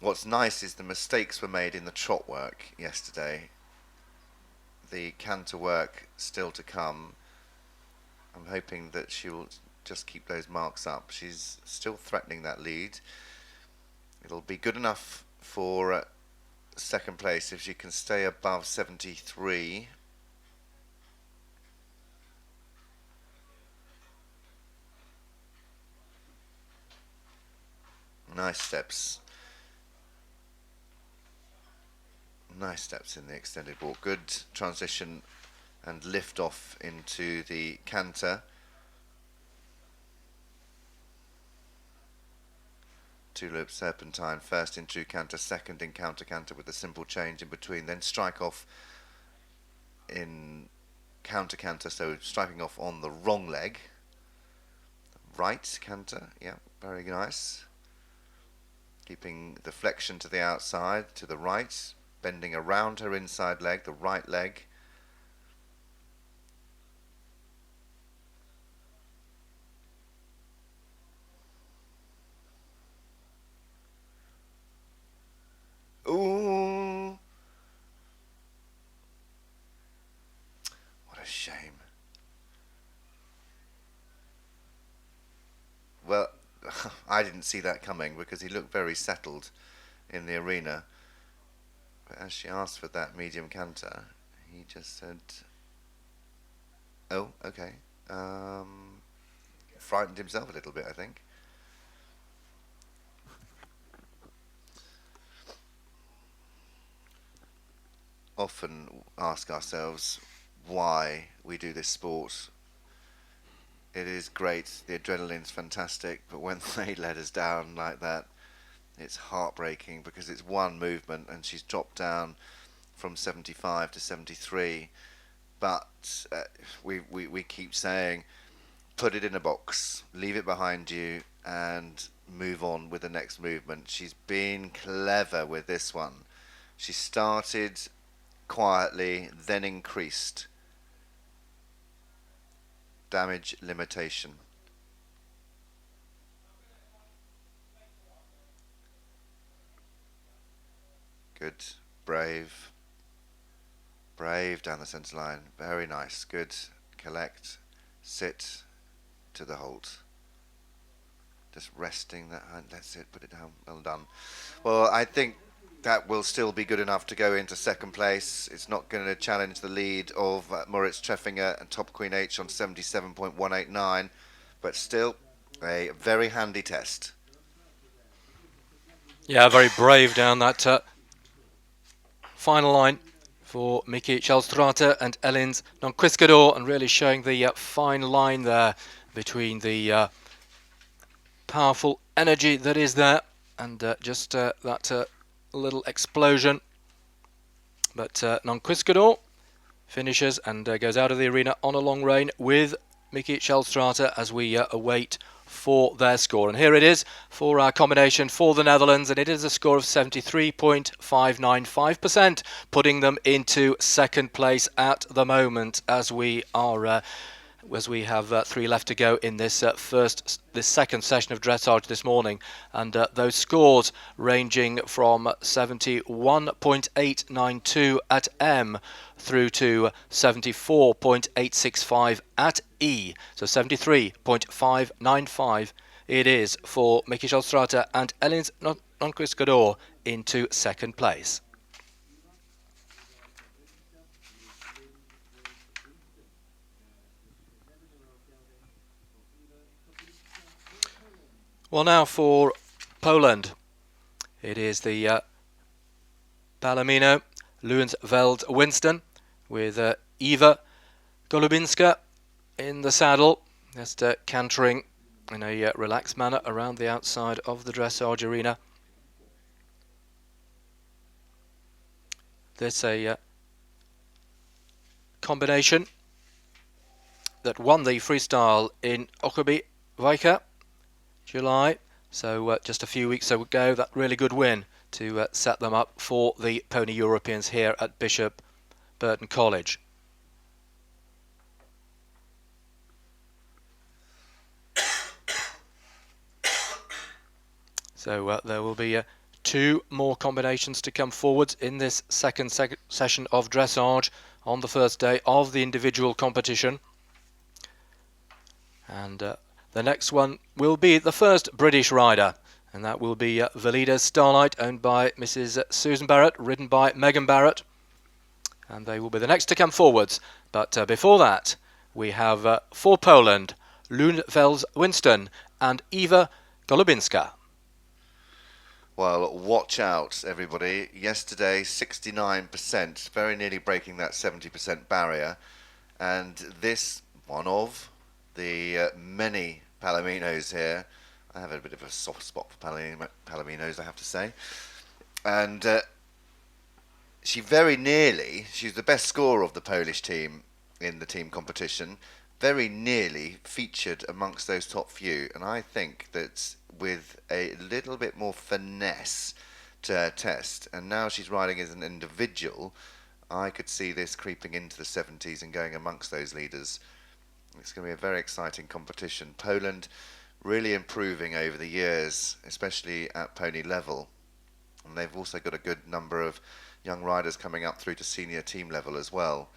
What's nice is the mistakes were made in the trot work yesterday. The canter work still to come. I'm hoping that she will just keep those marks up. She's still threatening that lead. It'll be good enough for second place if she can stay above 73. Nice steps. Nice steps in the extended walk. Good transition and lift off into the canter. Two-loop serpentine, first in true canter, second in counter canter with a simple change in between, then strike off in counter canter, so striking off on the wrong leg. Right canter, yeah, very nice. Keeping the flexion to the outside, to the right, bending around her inside leg, the right leg. Ooh! What a shame. Well, I didn't see that coming because he looked very settled in the arena. But as she asked for that medium canter, he just said, "Oh, okay." Frightened himself a little bit, I think. Often ask ourselves why we do this sport. It is great, the adrenaline's fantastic, but when they let us down like that, it's heartbreaking because it's one movement and she's dropped down from 75 to 73. But we keep saying, put it in a box, leave it behind you and move on with the next movement. She's been clever with this one. She started quietly, then increased. Damage limitation. Good, brave down the centre line, very nice, good, collect, sit to the halt. Just resting that hand, that's it, put it down, well done. Well, I think that will still be good enough to go into second place. It's not going to challenge the lead of Moritz Treffinger and top Queen H on 77.189, but still a very handy test. Yeah, very brave down that final line for Mickey Chalstrata and Elins Nonquiscador, and really showing the fine line there between the powerful energy that is there and just that little explosion. But Nonquiscador finishes and goes out of the arena on a long rein with Mickey Chalstrata as we await for their score. And here it is for our combination for the Netherlands, and it is a score of 73.595%, putting them into second place at the moment as we are as we have 3 left to go in this second session of dressage this morning, and those scores ranging from 71.892 at M through to 74.865 at E, so 73.595 it is for Mickey Scholstrata and Elins Nonquist-Gador into second place. Well, now for Poland. It is the Palomino Lewensveld Winston with Eva Golubinska in the saddle, just cantering in a relaxed manner around the outside of the dressage arena. This a combination that won the freestyle in Okobi Vaika July, so just a few weeks ago. That really good win to set them up for the Pony Europeans here at Bishop Burton College. So there will be 2 more combinations to come forwards in this second session of dressage on the first day of the individual competition. And the next one will be the first British rider, and that will be Valida's Starlight, owned by Mrs. Susan Barrett, ridden by Megan Barrett. And they will be the next to come forwards. But before that, we have for Poland, Lewensveld Winston and Eva Golubinska. Well, watch out, everybody. Yesterday, 69%, very nearly breaking that 70% barrier. And this, one of the many Palominos here. I have a bit of a soft spot for Palominos, I have to say. And she very nearly, she's the best scorer of the Polish team in the team competition, very nearly featured amongst those top few. And I think that with a little bit more finesse to her test, and now she's riding as an individual, I could see this creeping into the 70s and going amongst those leaders. It's going to be a very exciting competition. Poland really improving over the years, especially at pony level. And they've also got a good number of young riders coming up through to senior team level as well.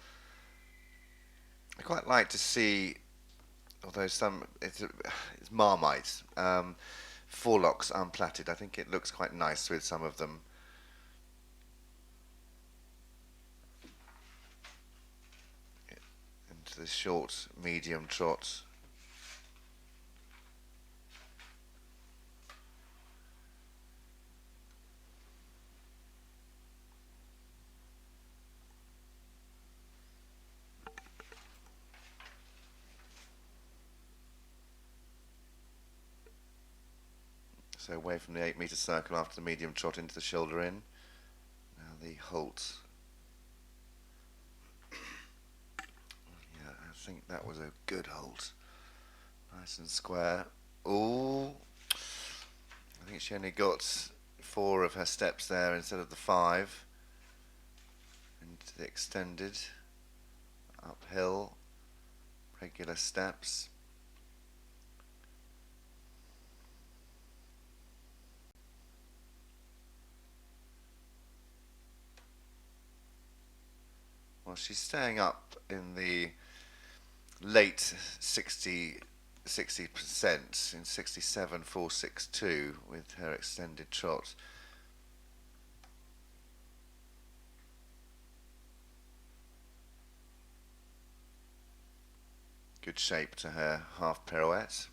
I quite like to see, although it's Marmite, forelocks unplatted. I think it looks quite nice with some of them. Into the short, medium trot. So away from the 8-metre circle after the medium trot into the shoulder in. Now the halt. Yeah, I think that was a good halt. Nice and square. Ooh. I think she only got 4 of her steps there instead of the 5. Into the extended. Uphill. Regular steps. Well, she's staying up in the late 60% in 67.462 with her extended trot. Good shape to her half pirouette.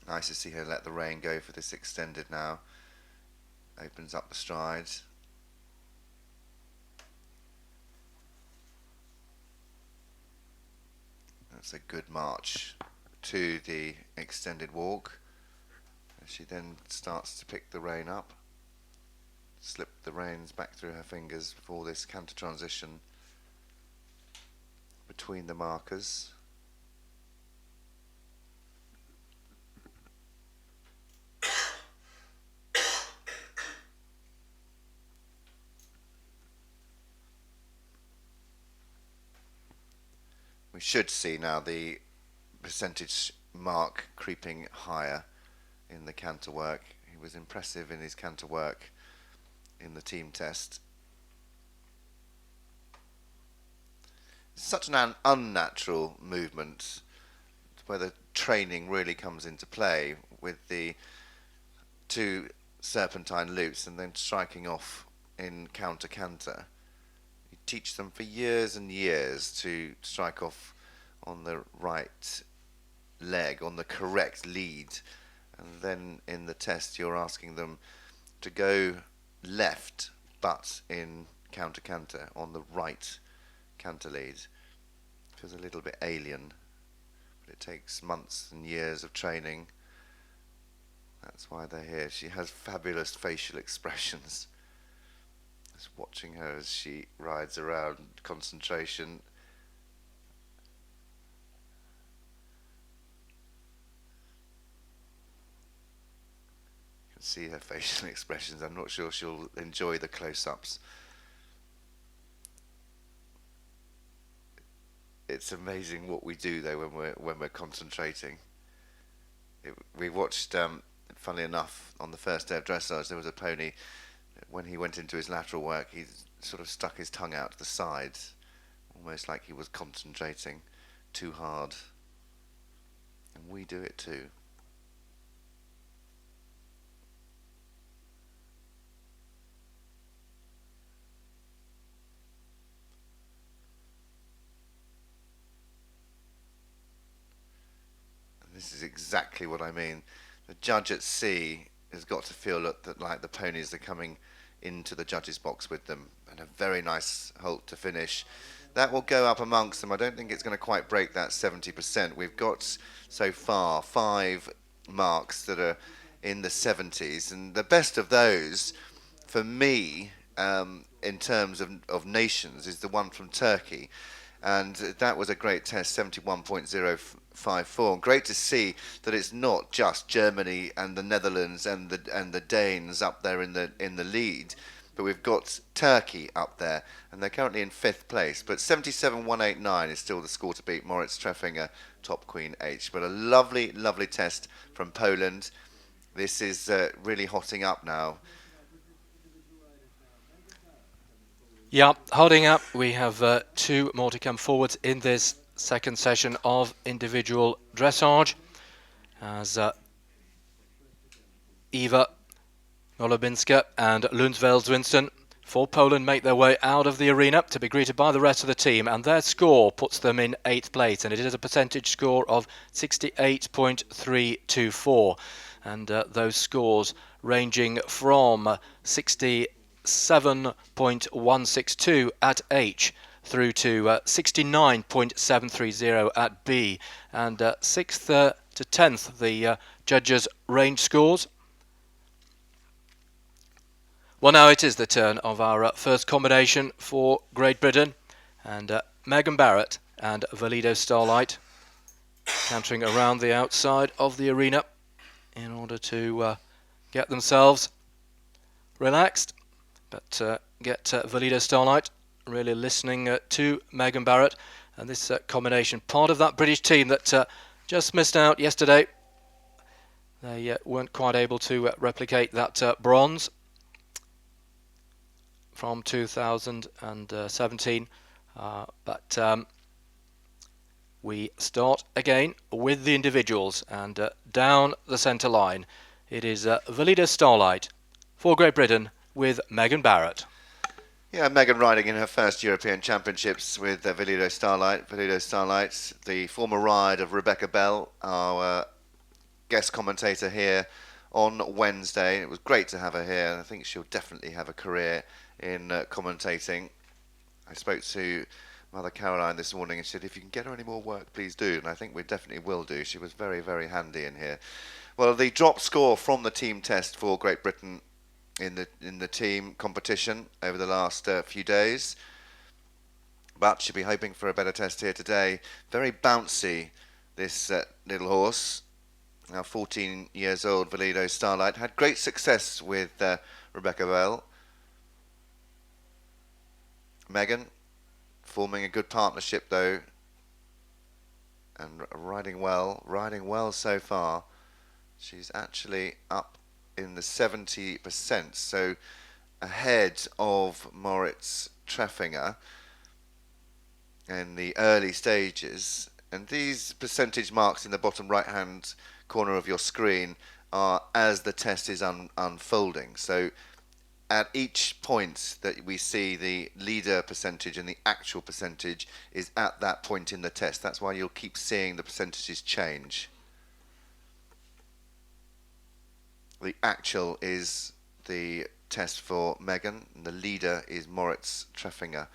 Nice to see her let the rein go for this extended now. Opens up the stride. That's a good march to the extended walk. She then starts to pick the rein up. Slip the reins back through her fingers for this canter transition between the markers. We should see now the percentage mark creeping higher in the canter work. He was impressive in his canter work in the team test. Such an unnatural movement where the training really comes into play with the 2 serpentine loops and then striking off in counter-canter. You teach them for years and years to strike off on the right leg, on the correct lead, and then in the test you're asking them to go left but in counter-canter on the right canter lead. Feels a little bit alien, but it takes months and years of training. That's why they're here. She has fabulous facial expressions. Just watching her as she rides around, concentration. You can see her facial expressions. I'm not sure she'll enjoy the close-ups. It's amazing what we do though when we're concentrating. We watched, funnily enough, on the first day of dressage, there was a pony. When he went into his lateral work, he sort of stuck his tongue out to the side, almost like he was concentrating too hard. And we do it too. This is exactly what I mean. The judge at sea has got to feel that like the ponies are coming into the judge's box with them, and a very nice halt to finish. That will go up amongst them. I don't think it's going to quite break that 70%. We've got so far 5 marks that are in the 70s, and the best of those for me in terms of nations is the one from Turkey. And that was a great test, 71.054. And great to see that it's not just Germany and the Netherlands and the Danes up there in the lead, but we've got Turkey up there, and they're currently in 5th place. But 77.189 is still the score to beat Moritz Treffinger, top Queen H. But a lovely, lovely test from Poland. This is really hotting up now. Yeah, holding up. We have 2 more to come forwards in this second session of individual dressage, as Eva Golubinska and Lundsveld-Winston for Poland make their way out of the arena to be greeted by the rest of the team, and their score puts them in 8th place, and it is a percentage score of 68.324, and those scores ranging from 67.162 at H through to 69.730 at B, and 6th to 10th the judges' range scores. Well, now it is the turn of our first combination for Great Britain, and Megan Barrett and Valido Starlight cantering around the outside of the arena in order to get themselves relaxed, but get Valido Starlight really listening to Megan Barrett and this combination. Part of that British team that just missed out yesterday. They weren't quite able to replicate that bronze from 2017, but we start again with the individuals, and down the centre line it is Valido Starlight for Great Britain with Megan Barrett. Yeah, Megan riding in her first European Championships with Valido Starlight. Valido Starlight, the former ride of Rebecca Bell, our guest commentator here on Wednesday. It was great to have her here, and I think she'll definitely have a career in commentating. I spoke to Mother Caroline this morning and said, if you can get her any more work, please do. And I think we definitely will do. She was very, very handy in here. Well, the drop score from the team test for Great Britain in the team competition over the last few days, but she'll be hoping for a better test here today. Very bouncy, this little horse. Now 14 years old, Valido Starlight had great success with Rebecca Bell. Megan forming a good partnership though and riding well so far. She's actually up in the 70%, so ahead of Moritz Treffinger in the early stages. And these percentage marks in the bottom right hand corner of your screen are as the test is unfolding. So at each point that we see the leader percentage and the actual percentage is at that point in the test. That's why you'll keep seeing the percentages change. The actual is the test for Megan, and the leader is Moritz Treffinger.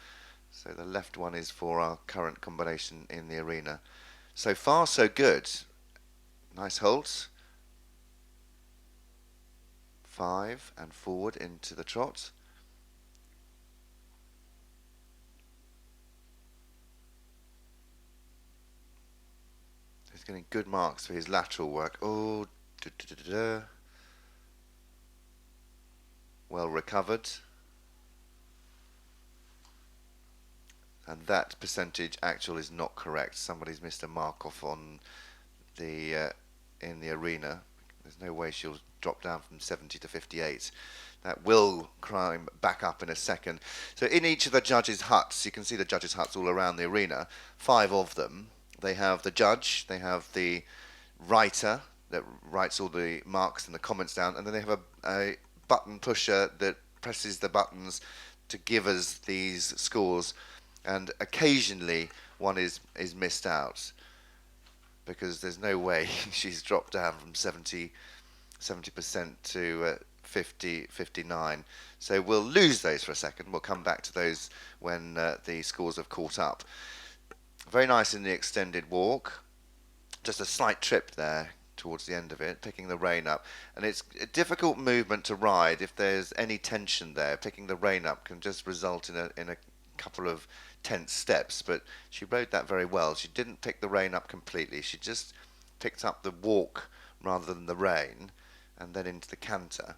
So the left one is for our current combination in the arena. So far, so good. Nice holds. 5 and forward into the trot. He's getting good marks for his lateral work. Oh, well recovered. And that percentage actual is not correct. Somebody's missed a mark off on the in the arena. There's no way she'll drop down from 70 to 58. That will climb back up in a second. So in each of the judges' huts, you can see the judges' huts all around the arena, 5 of them. They have the judge, they have the writer that writes all the marks and the comments down, and then they have a button pusher that presses the buttons to give us these scores. And occasionally one is missed out because there's no way she's dropped down from 70% to 59. So we'll lose those for a second. We'll come back to those when the scores have caught up. Very nice in the extended walk. Just a slight trip there towards the end of it, picking the rein up. And it's a difficult movement to ride if there's any tension there. Picking the rein up can just result in a couple of tense steps, but she rode that very well. She didn't pick the rein up completely. She just picked up the walk rather than the rein, and then into the canter.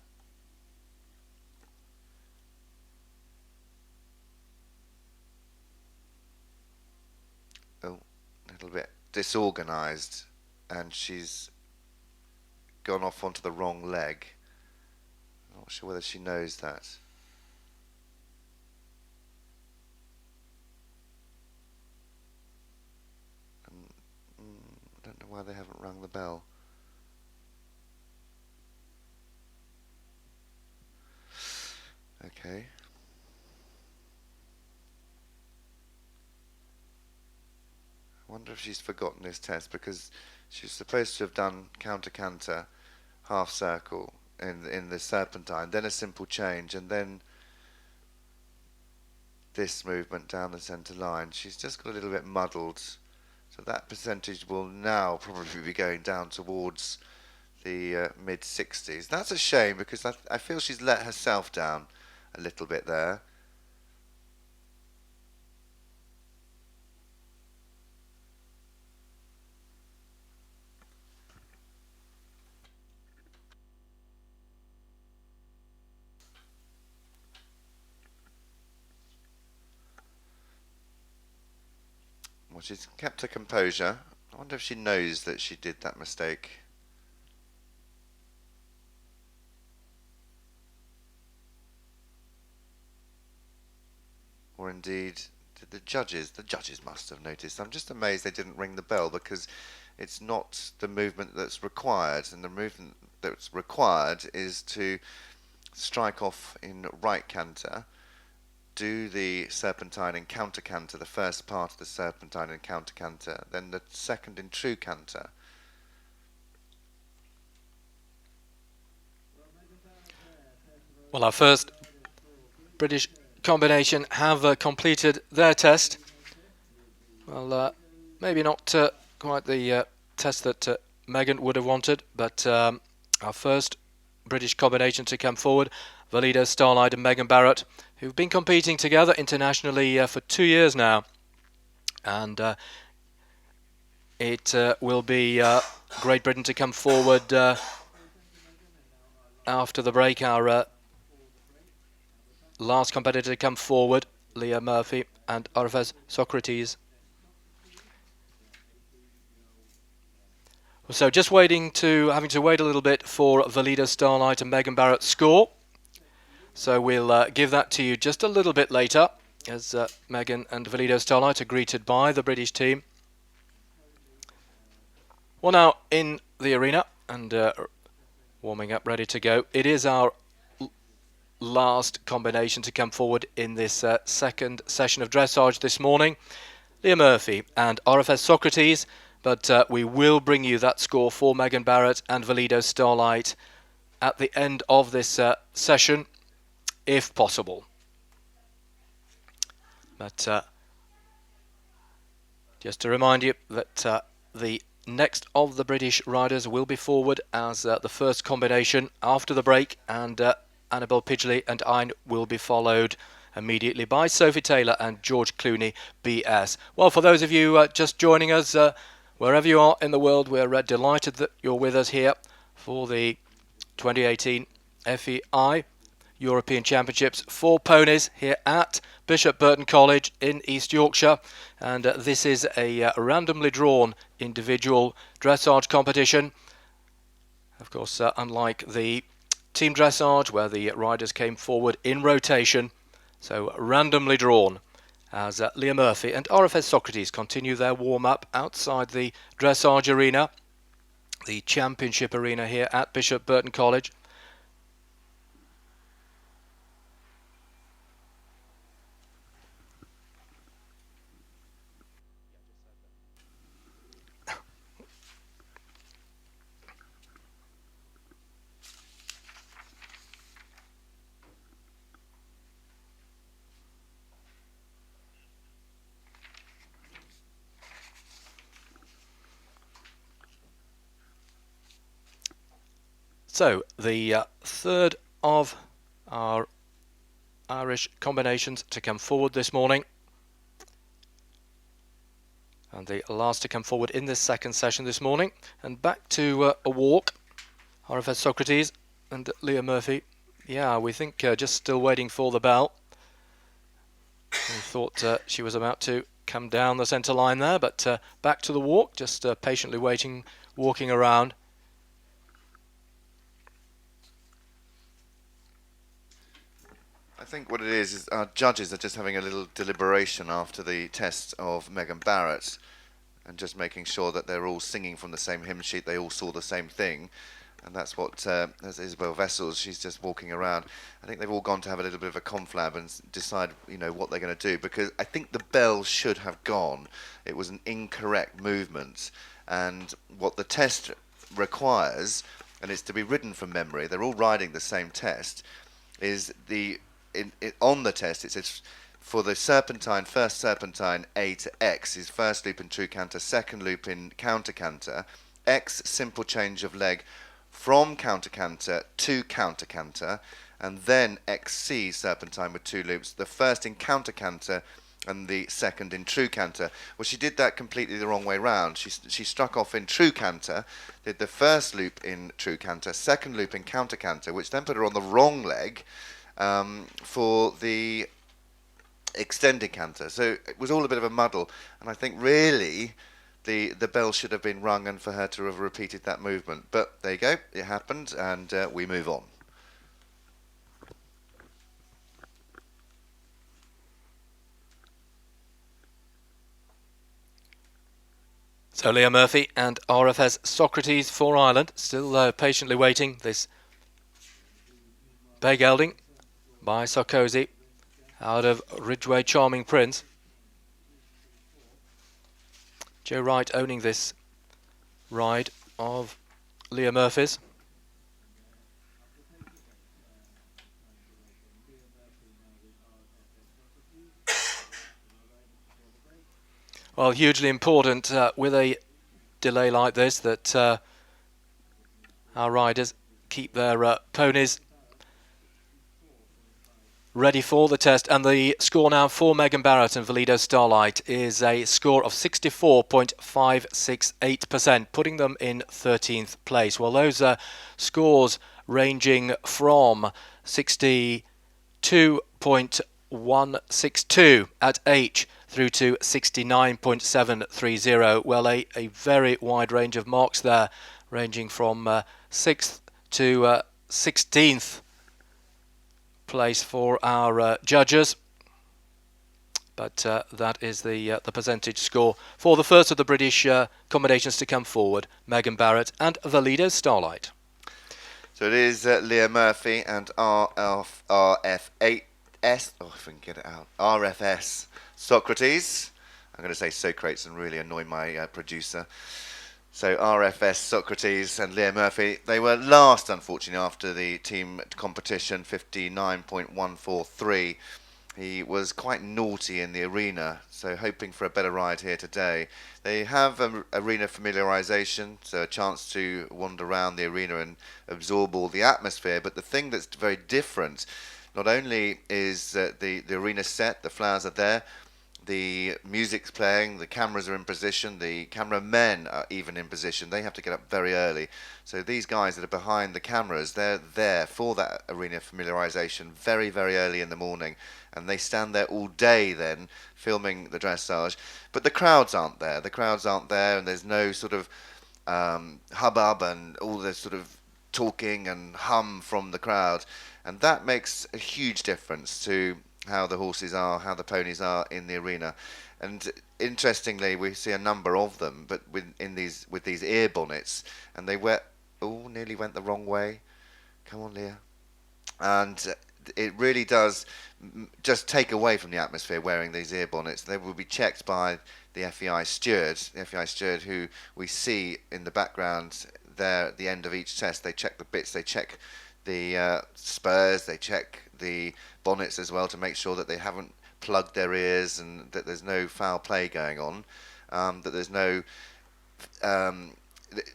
Oh, a little bit disorganized, and she's gone off onto the wrong leg. I'm not sure whether she knows that. I don't know why they haven't rung the bell. Okay. I wonder if she's forgotten this test, because she's supposed to have done counter-canter, half circle in the serpentine, then a simple change, and then this movement down the centre line. She's just got a little bit muddled. So that percentage will now probably be going down towards the mid-60s. That's a shame, because I feel she's let herself down a little bit there. Well, she's kept her composure. I wonder if she knows that she did that mistake. Or indeed, the judges must have noticed. I'm just amazed they didn't ring the bell, because it's not the movement that's required, and the movement that's required is to strike off in right canter, do the serpentine and counter canter, the first part of the serpentine and counter canter, then the second in true canter. Well, our first British combination have completed their test. Well, maybe not quite the test that Megan would have wanted, but our first British combination to come forward, the leader Starlight and Megan Barrett, who've been competing together internationally for 2 years now. And it will be Great Britain to come forward after the break. Our last competitor to come forward, Leah Murphy and Arfez Socrates. So just having to wait a little bit for Valida Starlight and Megan Barrett's score. So we'll give that to you just a little bit later as Megan and Valida Starlight are greeted by the British team. Well, now in the arena and warming up, ready to go. It is our last combination to come forward in this second session of dressage this morning. Leah Murphy and RFS Socrates, but we will bring you that score for Megan Barrett and Valido Starlight at the end of this session, if possible. But just to remind you that the next of the British riders will be forward as the first combination after the break, and Annabelle Pidgley and Ein will be followed immediately by Sophie Taylor and George Clooney BS. Well, for those of you just joining us, wherever you are in the world, we're delighted that you're with us here for the 2018 FEI European Championships for ponies here at Bishop Burton College in East Yorkshire, and this is a randomly drawn individual dressage competition. Of course, unlike the team dressage where the riders came forward in rotation, so randomly drawn as Leah Murphy and RFS Socrates continue their warm-up outside the dressage arena, the championship arena here at Bishop Burton College. So, the third of our Irish combinations to come forward this morning, and the last to come forward in this second session this morning. And back to a walk, RFS Socrates and Leah Murphy. Yeah, we think just still waiting for the bell. We thought she was about to come down the centre line there, but back to the walk, just patiently waiting, walking around. I think what it is our judges are just having a little deliberation after the test of Megan Barrett and just making sure that they're all singing from the same hymn sheet, they all saw the same thing. And that's what, as Isabel Vessels, she's just walking around. I think they've all gone to have a little bit of a conflab and decide, you know, what they're going to do, because I think the bell should have gone. It was an incorrect movement, and what the test requires, and it's to be ridden from memory, they're all riding the same test, is on the test it says for the serpentine, first serpentine A to X is first loop in true canter, second loop in counter canter, X simple change of leg from counter canter to counter canter, and then XC serpentine with two loops, the first in counter canter and the second in true canter. Well, she did that completely the wrong way round. She struck off in true canter, did the first loop in true canter, second loop in counter canter, which then put her on the wrong leg for the extended canter. So it was all a bit of a muddle, and I think really the bell should have been rung and for her to have repeated that movement. But there you go, it happened, and we move on. So Leah Murphy and RFS Socrates for Ireland, still patiently waiting. This Bay Gelding by Sarkozy out of Ridgeway Charming Prince. Joe Wright owning this ride of Leah Murphy's. Well, hugely important with a delay like this that our riders keep their ponies ready for the test, and the score now for Megan Barrett and Valido Starlight is a score of 64.568%, putting them in 13th place. Well, those scores ranging from 62.162 at H through to 69.730. Well, a very wide range of marks there, ranging from 6th to 16th place for our judges. But that is the percentage score for the first of the British combinations to come forward, Megan Barrett and Valido Starlight. So it is Leah Murphy and RF8S, if I can get it out, RFS Socrates. I'm going to say Socrates and really annoy my producer. So RFS Socrates and Leah Murphy, they were last, unfortunately, after the team competition, 59.143. He was quite naughty in the arena, so hoping for a better ride here today. They have arena familiarization, so a chance to wander around the arena and absorb all the atmosphere. But the thing that's very different, not only is the arena set, the flowers are there, the music's playing, the cameras are in position, the cameramen are even in position. They have to get up very early. So these guys that are behind the cameras, they're there for that arena familiarization very, very early in the morning. And they stand there all day then, filming the dressage. But the crowds aren't there. The crowds aren't there, and there's no sort of hubbub and all this sort of talking and hum from the crowd. And that makes a huge difference to how the horses are, how the ponies are in the arena. And interestingly, we see a number of them, but with these ear bonnets, and they nearly went the wrong way. Come on, Leah. And it really does just take away from the atmosphere wearing these ear bonnets. They will be checked by the FEI steward, who we see in the background there at the end of each test. They check the bits, they check the spurs, they check the bonnets as well to make sure that they haven't plugged their ears and that there's no foul play going on, that there's no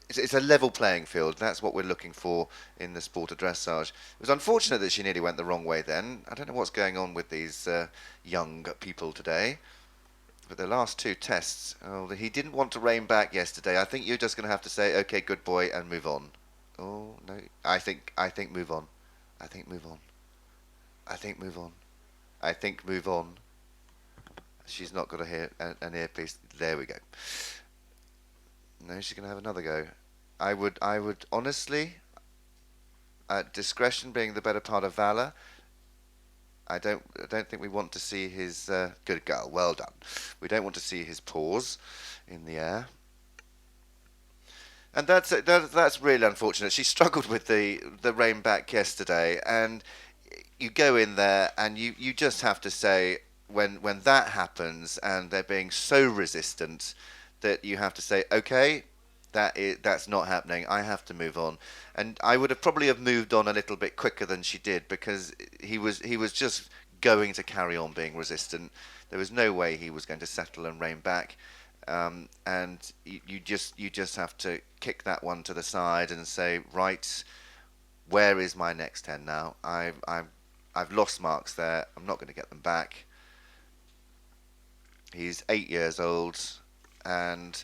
it's a level playing field. That's what we're looking for in the sport of dressage. It was unfortunate that she nearly went the wrong way then. I don't know what's going on with these young people today. But the last two tests, he didn't want to rein back yesterday. I think you're just going to have to say, okay, good boy, and move on. Oh, no. I think move on. I think move on. I think move on. I think move on. She's not got an earpiece. There we go. No, she's going to have another go. I would honestly, discretion being the better part of valor, I don't think we want to see his good girl. Well done. We don't want to see his paws in the air. And that's really unfortunate. She struggled with the rein back yesterday, and you go in there and you just have to say when that happens and they're being so resistant that you have to say, okay, that's not happening. I have to move on. And I would have probably moved on a little bit quicker than she did, because he was just going to carry on being resistant. There was no way he was going to settle and rein back. And you just have to kick that one to the side and say, right, where is my next 10 now? I've lost marks there. I'm not going to get them back. He's 8 years old, and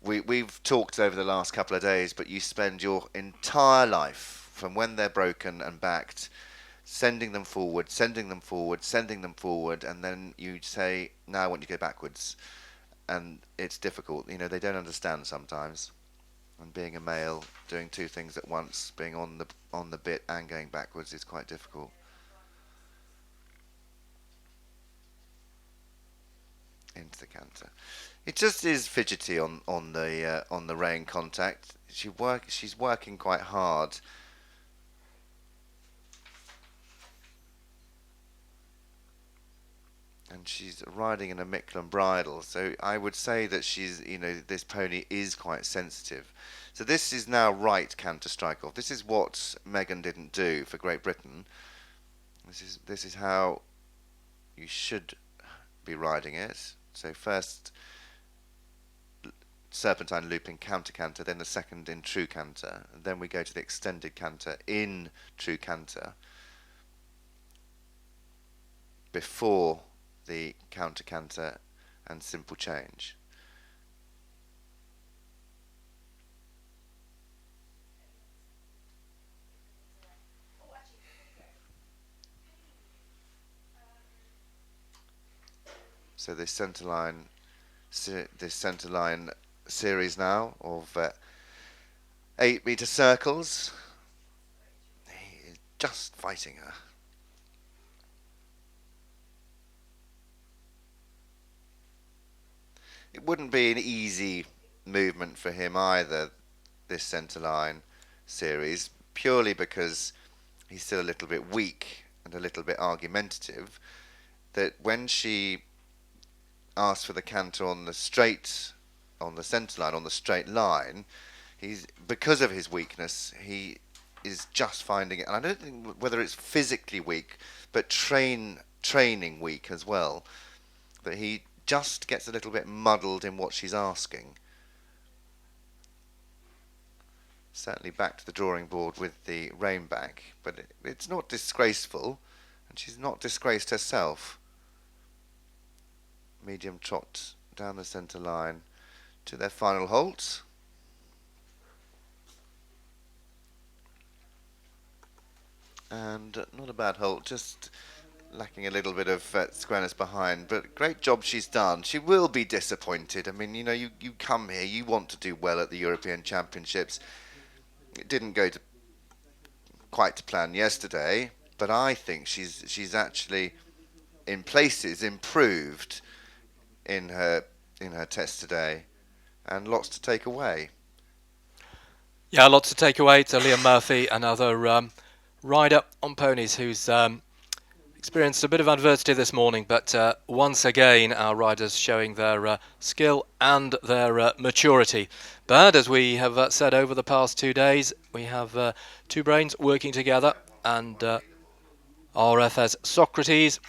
we've talked over the last couple of days, but you spend your entire life from when they're broken and backed sending them forward, sending them forward, sending them forward, and then you say, now I want you to go backwards. And it's difficult. You know, they don't understand sometimes. And being a male, doing two things at once, being on the bit and going backwards, is quite difficult. Into the canter. It just is fidgety on the rein contact. She's working quite hard. And she's riding in a Micklin bridle, so I would say that this pony is quite sensitive. So this is now right canter strike off. This is what Megan didn't do for Great Britain. This is how you should be riding it. So first serpentine looping counter canter, then the second in true canter, and then we go to the extended canter in true canter before the counter canter and simple change. So this centre line series now of 8-metre circles. He is just fighting her. It wouldn't be an easy movement for him either, this centre line series, purely because he's still a little bit weak and a little bit argumentative, that when she asked for the canter on the centre line, on the straight line, because of his weakness, he is just finding it, and I don't think whether it's physically weak, but training weak as well, that he just gets a little bit muddled in what she's asking. Certainly back to the drawing board with the rainback, but it's not disgraceful, and she's not disgraced herself. Medium trot down the centre line to their final halt. And not a bad halt, just lacking a little bit of squareness behind, but great job she's done. She will be disappointed. I mean, you know, you come here, you want to do well at the European Championships. It didn't go quite to plan yesterday, but I think she's actually in places improved in her test today, and lots to take away. Yeah, lots to take away to Liam Murphy, another rider on ponies who's experienced a bit of adversity this morning, but once again our riders showing their skill and their maturity. But as we have said over the past 2 days, we have two brains working together, and RFS Socrates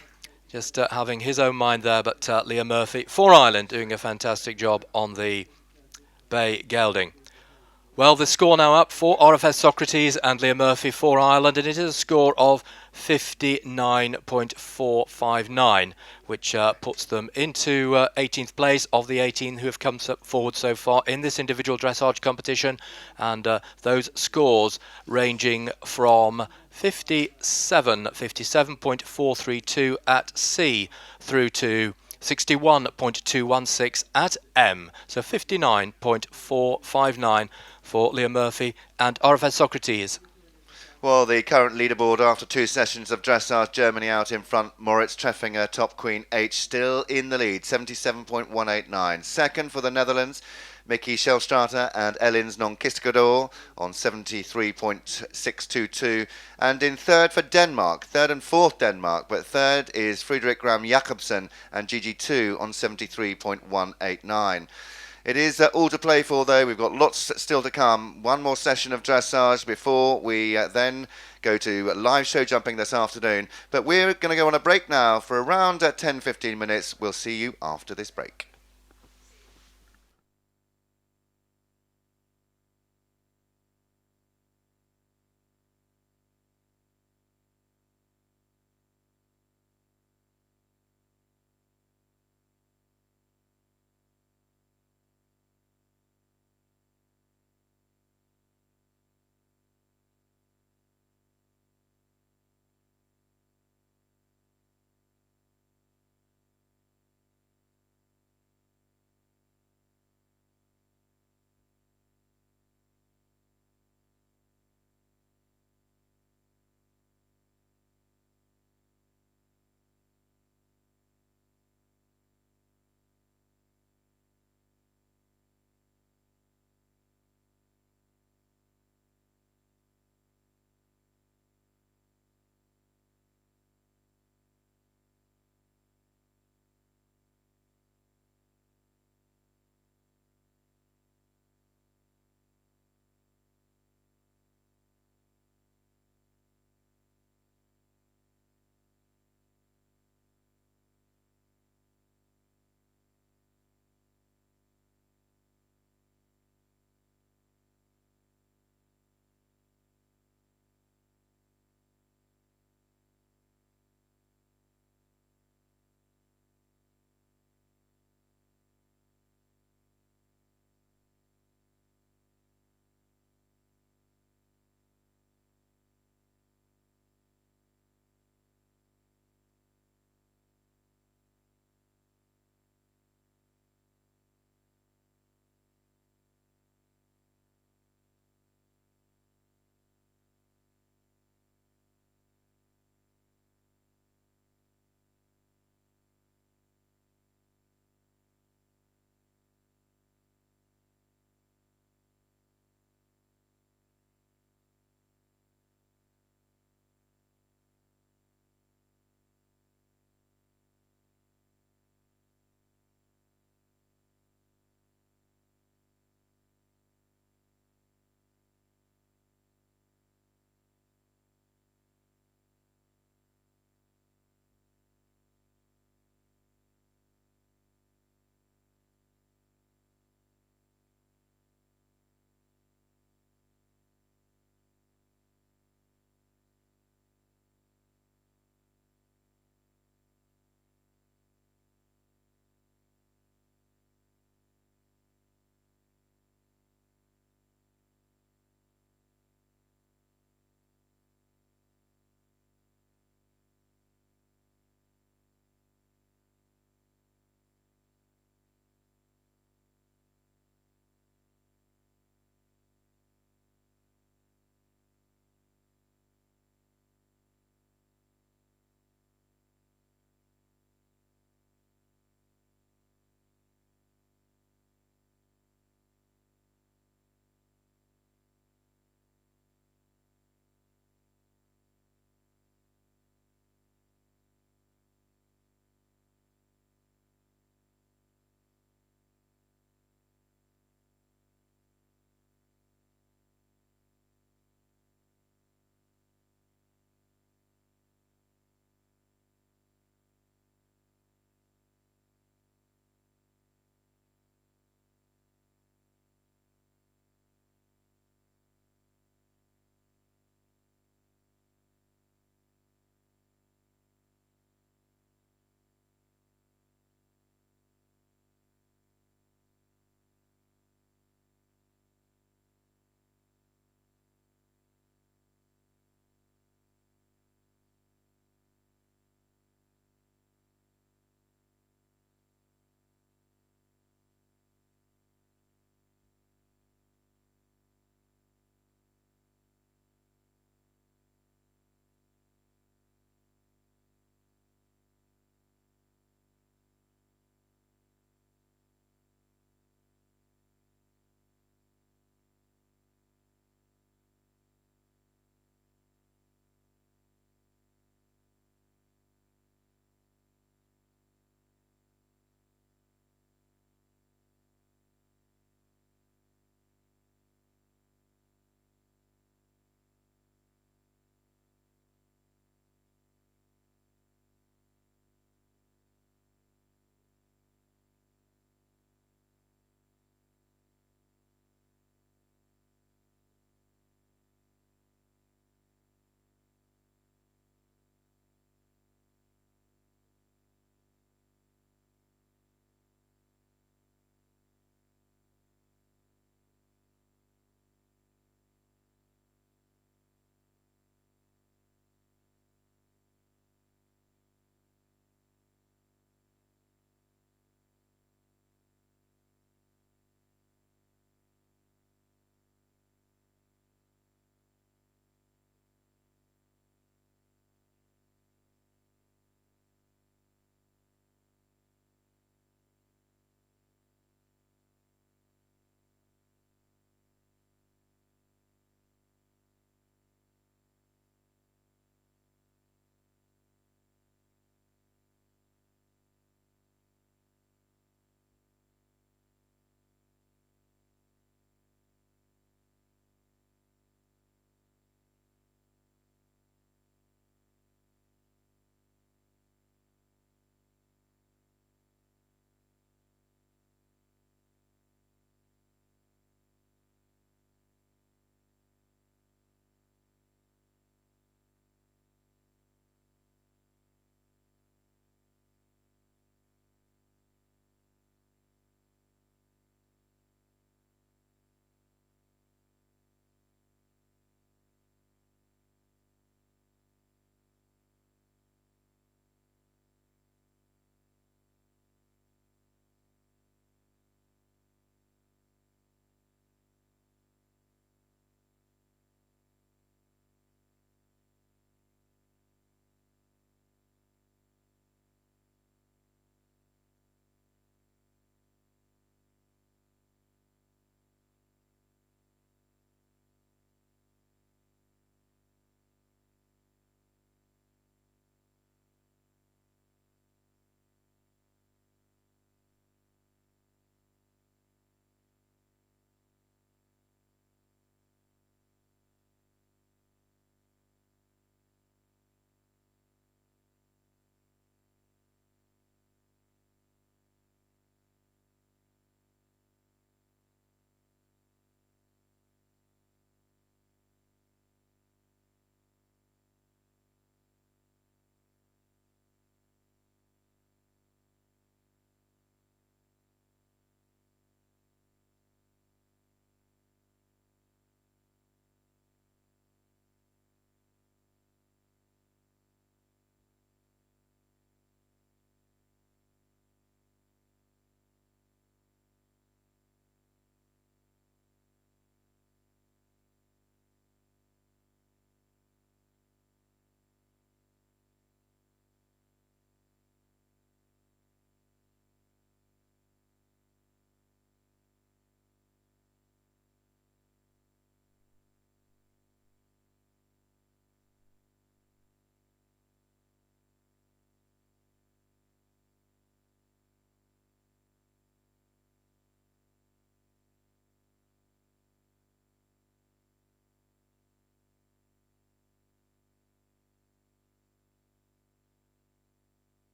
just having his own mind there, but Liam Murphy for Ireland doing a fantastic job on the Bay Gelding. Well, the score now up for RFS Socrates and Liam Murphy for Ireland, and it is a score of 59.459, which puts them into 18th place of the 18 who have come forward so far in this individual dressage competition, and those scores ranging from 57.432 at C through to 61.216 at M, so 59.459 for Liam Murphy and RFS Socrates. Well, the current leaderboard after 2 sessions of dressage, Germany out in front. Moritz Treffinger, Top Queen H, still in the lead, 77.189. Second for the Netherlands, Mickey Schellstrater and Ellens Nonkiskedor on 73.622. And in third for Denmark, third and fourth Denmark, but third is Friedrich Gram Jakobsen and GG2 on 73.189. It is all to play for, though. We've got lots still to come. One more session of dressage before we then go to live show jumping this afternoon. But we're going to go on a break now for around 10-15 minutes. We'll see you after this break.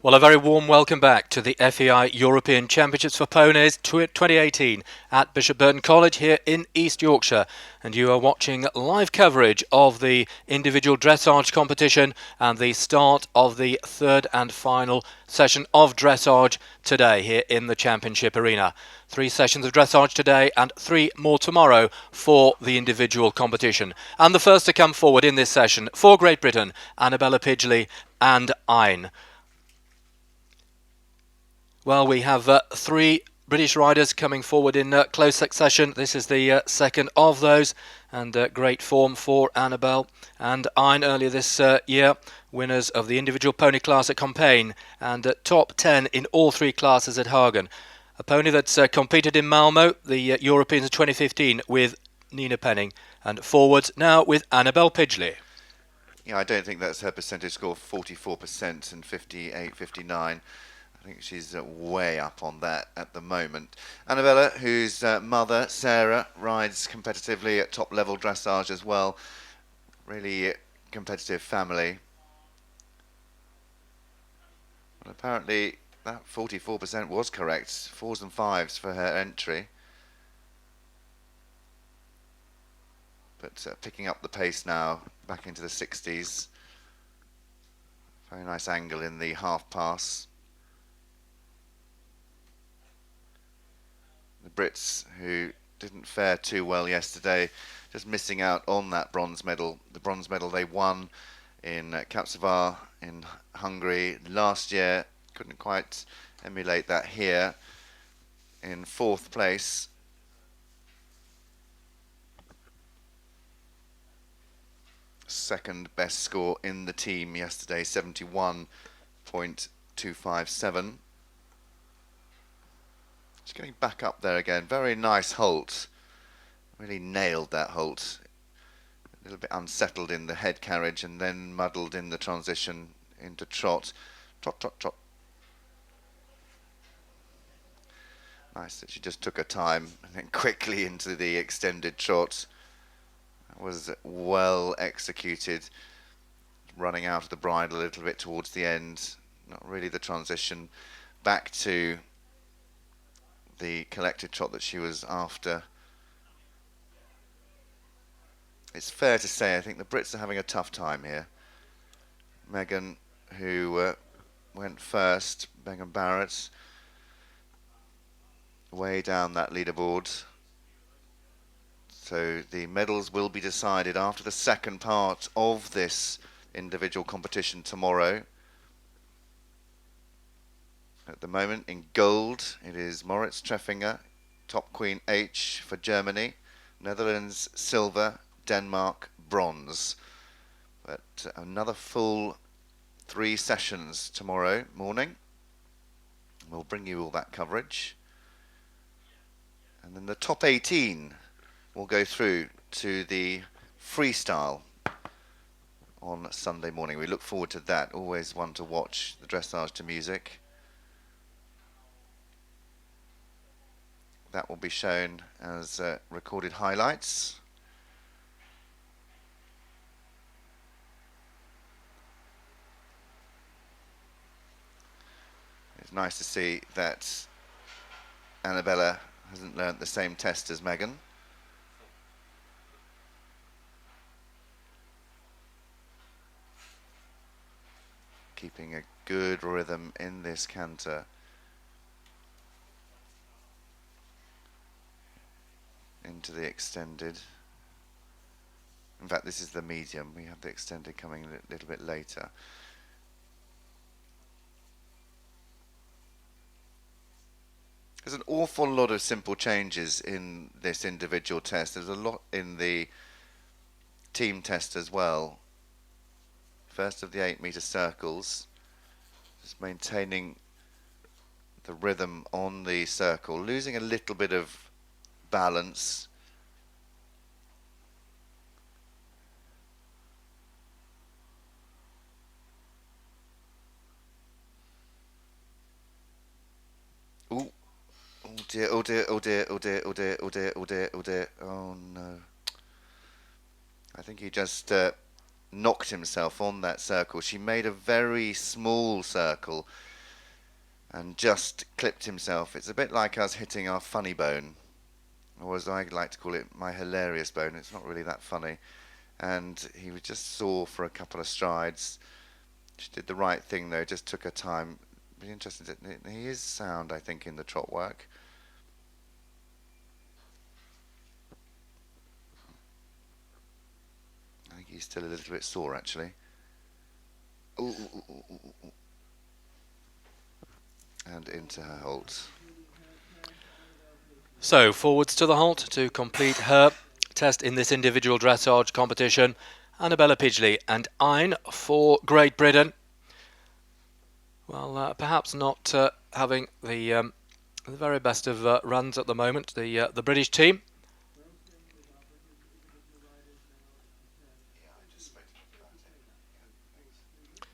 Well, a very warm welcome back to the FEI European Championships for Ponies 2018 at Bishop Burton College here in East Yorkshire. And you are watching live coverage of the individual dressage competition and the start of the third and final session of dressage today here in the championship arena. 3 sessions of dressage today and 3 more tomorrow for the individual competition. And the first to come forward in this session for Great Britain, Annabella Pidgley and Ein. Well, we have 3 British riders coming forward in close succession. This is the second of those, and great form for Annabelle and Ein earlier this year. Winners of the individual pony class at Compiègne and top 10 in all 3 classes at Hagen. A pony that's competed in Malmo, the Europeans of 2015, with Nina Penning, and forwards now with Annabelle Pidgley. Yeah, I don't think that's her percentage score, 44% and 58, 59. I think she's way up on that at the moment. Annabella, whose mother, Sarah, rides competitively at top level dressage as well. Really competitive family. Well, apparently that 44% was correct. 4s and 5s for her entry. But picking up the pace now, back into the 60s. Very nice angle in the half pass. The Brits, who didn't fare too well yesterday, just missing out on that bronze medal. The bronze medal they won in Kapsavar in Hungary last year. Couldn't quite emulate that here. In 4th place. Second best score in the team yesterday, 71.257. Just getting back up there again. Very nice halt. Really nailed that halt. A little bit unsettled in the head carriage and then muddled in the transition into trot. Trot, trot, trot. Nice that she just took her time and then quickly into the extended trot. That was well executed. Running out of the bridle a little bit towards the end. Not really the transition back to the collected trot that she was after. It's fair to say I think the Brits are having a tough time here. Megan, who went first, Megan Barrett, way down that leaderboard. So the medals will be decided after the second part of this individual competition tomorrow. At the moment, in gold, it is Moritz Treffinger, Top Queen H for Germany, Netherlands silver, Denmark bronze. But another full 3 sessions tomorrow morning. We'll bring you all that coverage. And then the top 18 will go through to the freestyle on Sunday morning. We look forward to that. Always one to watch, the dressage to music. That will be shown as recorded highlights. It's nice to see that Annabella hasn't learnt the same test as Megan. Keeping a good rhythm in this canter. Into the extended. In fact, this is the medium. We have the extended coming a little bit later. There's an awful lot of simple changes in this individual test. There's a lot in the team test as well. First of the 8-meter circles. Just maintaining the rhythm on the circle. Losing a little bit of balance. Ooh. Oh dear, oh dear, oh dear, oh dear, oh dear, oh dear, oh dear, oh dear. Oh no. I think he just knocked himself on that circle. She made a very small circle and just clipped himself. It's a bit like us hitting our funny bone, or as I like to call it, my hilarious bone. It's not really that funny. And he was just sore for a couple of strides. She did the right thing though, just took her time. Be interesting. He is sound, I think, in the trot work. I think he's still a little bit sore actually. Ooh, ooh, ooh, ooh, ooh. And into her halt. So forwards to the halt to complete her test in this individual dressage competition. Annabella Pidgley and Ein for Great Britain. Well, perhaps not having the very best of runs at the moment, the British team.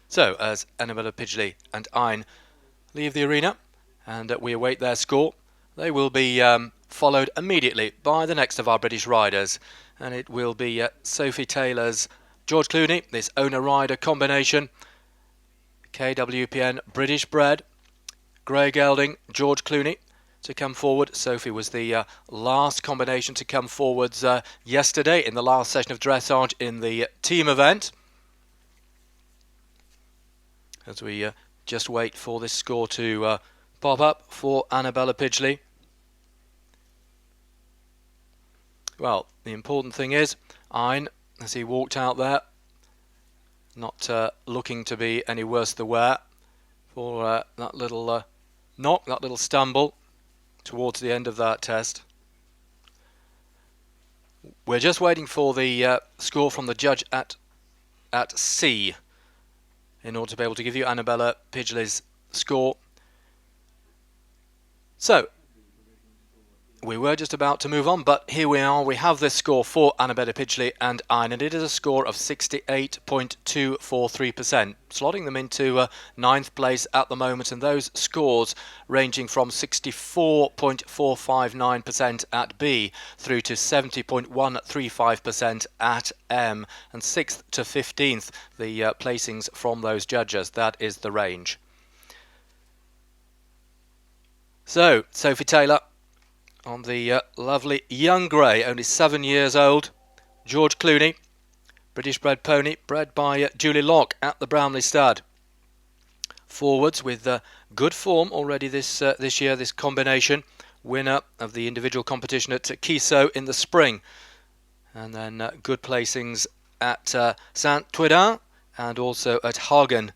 So, as Annabella Pidgley and Ein leave the arena and we await their score, they will be followed immediately by the next of our British riders, and it will be Sophie Taylor's George Clooney, this owner-rider combination, KWPN British bred, Grey Gelding, George Clooney to come forward. Sophie was the last combination to come forwards yesterday in the last session of dressage in the team event. As we just wait for this score to pop up for Annabella Pidgley. Well, the important thing is, Ein, as he walked out there, not looking to be any worse the wear for that little knock, that little stumble towards the end of that test. We're just waiting for the score from the judge at C in order to be able to give you Annabella Pidgley's score. So, we were just about to move on, but here we are. We have this score for Annabella Pidgley and Ein, and it is a score of 68.243%, slotting them into ninth place at the moment, and those scores ranging from 64.459% at B through to 70.135% at M, and 6th to 15th, the placings from those judges. That is the range. So, Sophie Taylor on the lovely young grey, only 7 years old. George Clooney, British bred pony, bred by Julie Locke at the Brownlee Stud. Forwards with good form already this year, this combination. Winner of the individual competition at Kiso in the spring. And then good placings at Saint-Twiddin and also at Hagen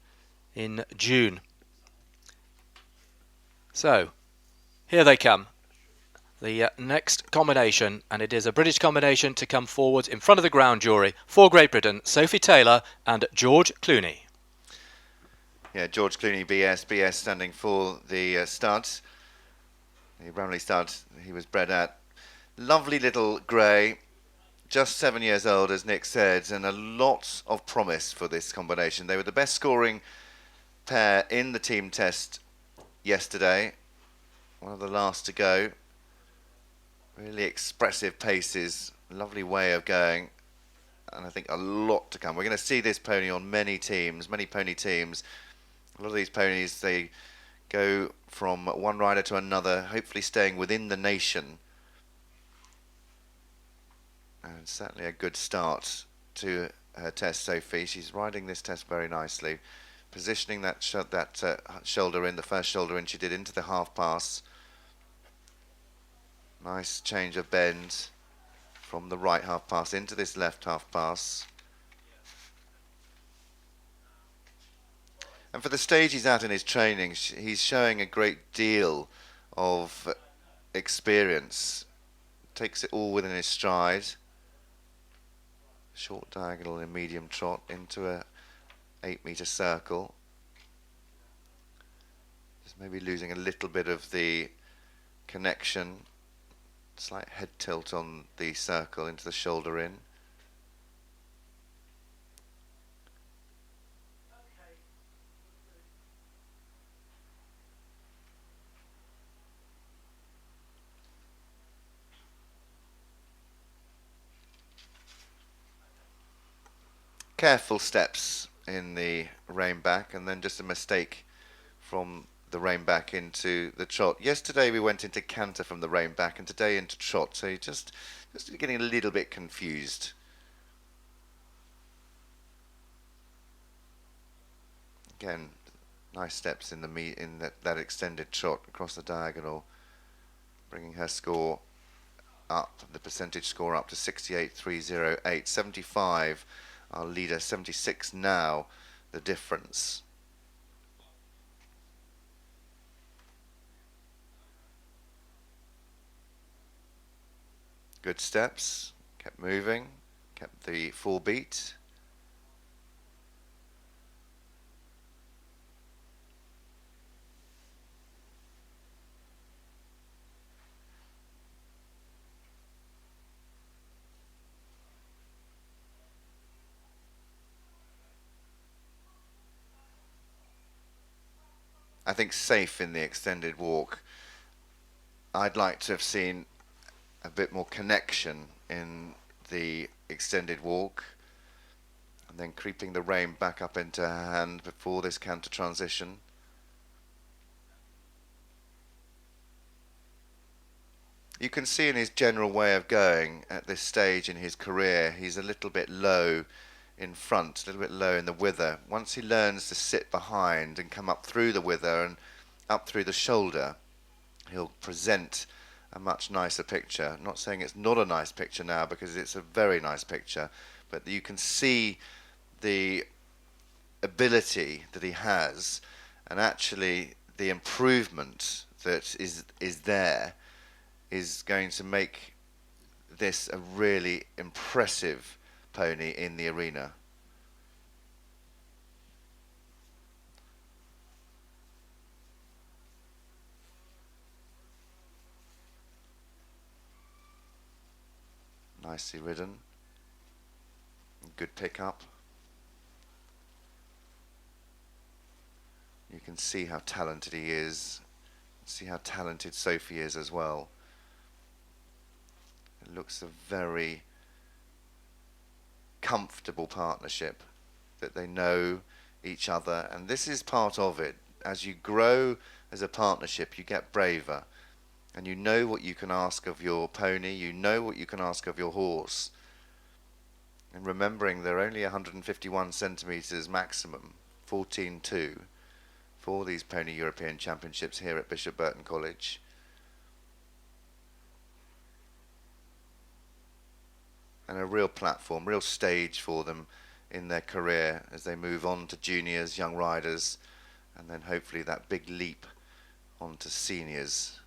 in June. So, here they come. The next combination, and it is a British combination to come forward in front of the ground jury for Great Britain, Sophie Taylor and George Clooney. Yeah, George Clooney, BS standing for the studs. The Brownlee Stud he was bred at. Lovely little grey, just 7 years old, as Nick said, and a lot of promise for this combination. They were the best scoring pair in the team test yesterday. One of the last to go. Really expressive paces, lovely way of going, and I think a lot to come. We're going to see this pony on many teams, many pony teams. A lot of these ponies, they go from one rider to another, hopefully staying within the nation. And certainly a good start to her test, Sophie. She's riding this test very nicely, positioning that shoulder in, the first shoulder in she did into the half pass. Nice change of bend from the right half pass into this left half pass. And for the stage he's at in his training, he's showing a great deal of experience. Takes it all within his stride. Short diagonal in medium trot into a 8-meter circle. Just maybe losing a little bit of the connection. Slight head tilt on the circle into the shoulder in. Careful steps in the rein back, and then just a mistake from the rein back into the trot. Yesterday we went into canter from the rein back, and today into trot, so you're just getting a little bit confused. Again, nice steps in that extended trot across the diagonal, bringing her score up, the percentage score up to 68.308. 75, our leader, 76 now, the difference. Good steps, kept moving, kept the full beat. I think safe in the extended walk. I'd like to have seen a bit more connection in the extended walk, and then creeping the rein back up into her hand before this canter transition. You can see in his general way of going at this stage in his career, he's a little bit low in front, a little bit low in the wither. Once he learns to sit behind and come up through the wither and up through the shoulder, he'll present a much nicer picture. I'm not saying it's not a nice picture now, because it's a very nice picture, but you can see the ability that he has, and actually the improvement that is there is going to make this a really impressive pony in the arena. Nicely ridden. Good pickup. You can see how talented he is. See how talented Sophie is as well. It looks a very comfortable partnership, that they know each other, and this is part of it. As you grow as a partnership, you get braver, and you know what you can ask of your pony, you know what you can ask of your horse. And remembering they're only 151 centimetres maximum, 14.2, for these Pony European Championships here at Bishop Burton College. And a real platform, real stage for them in their career as they move on to juniors, young riders, and then hopefully that big leap onto seniors.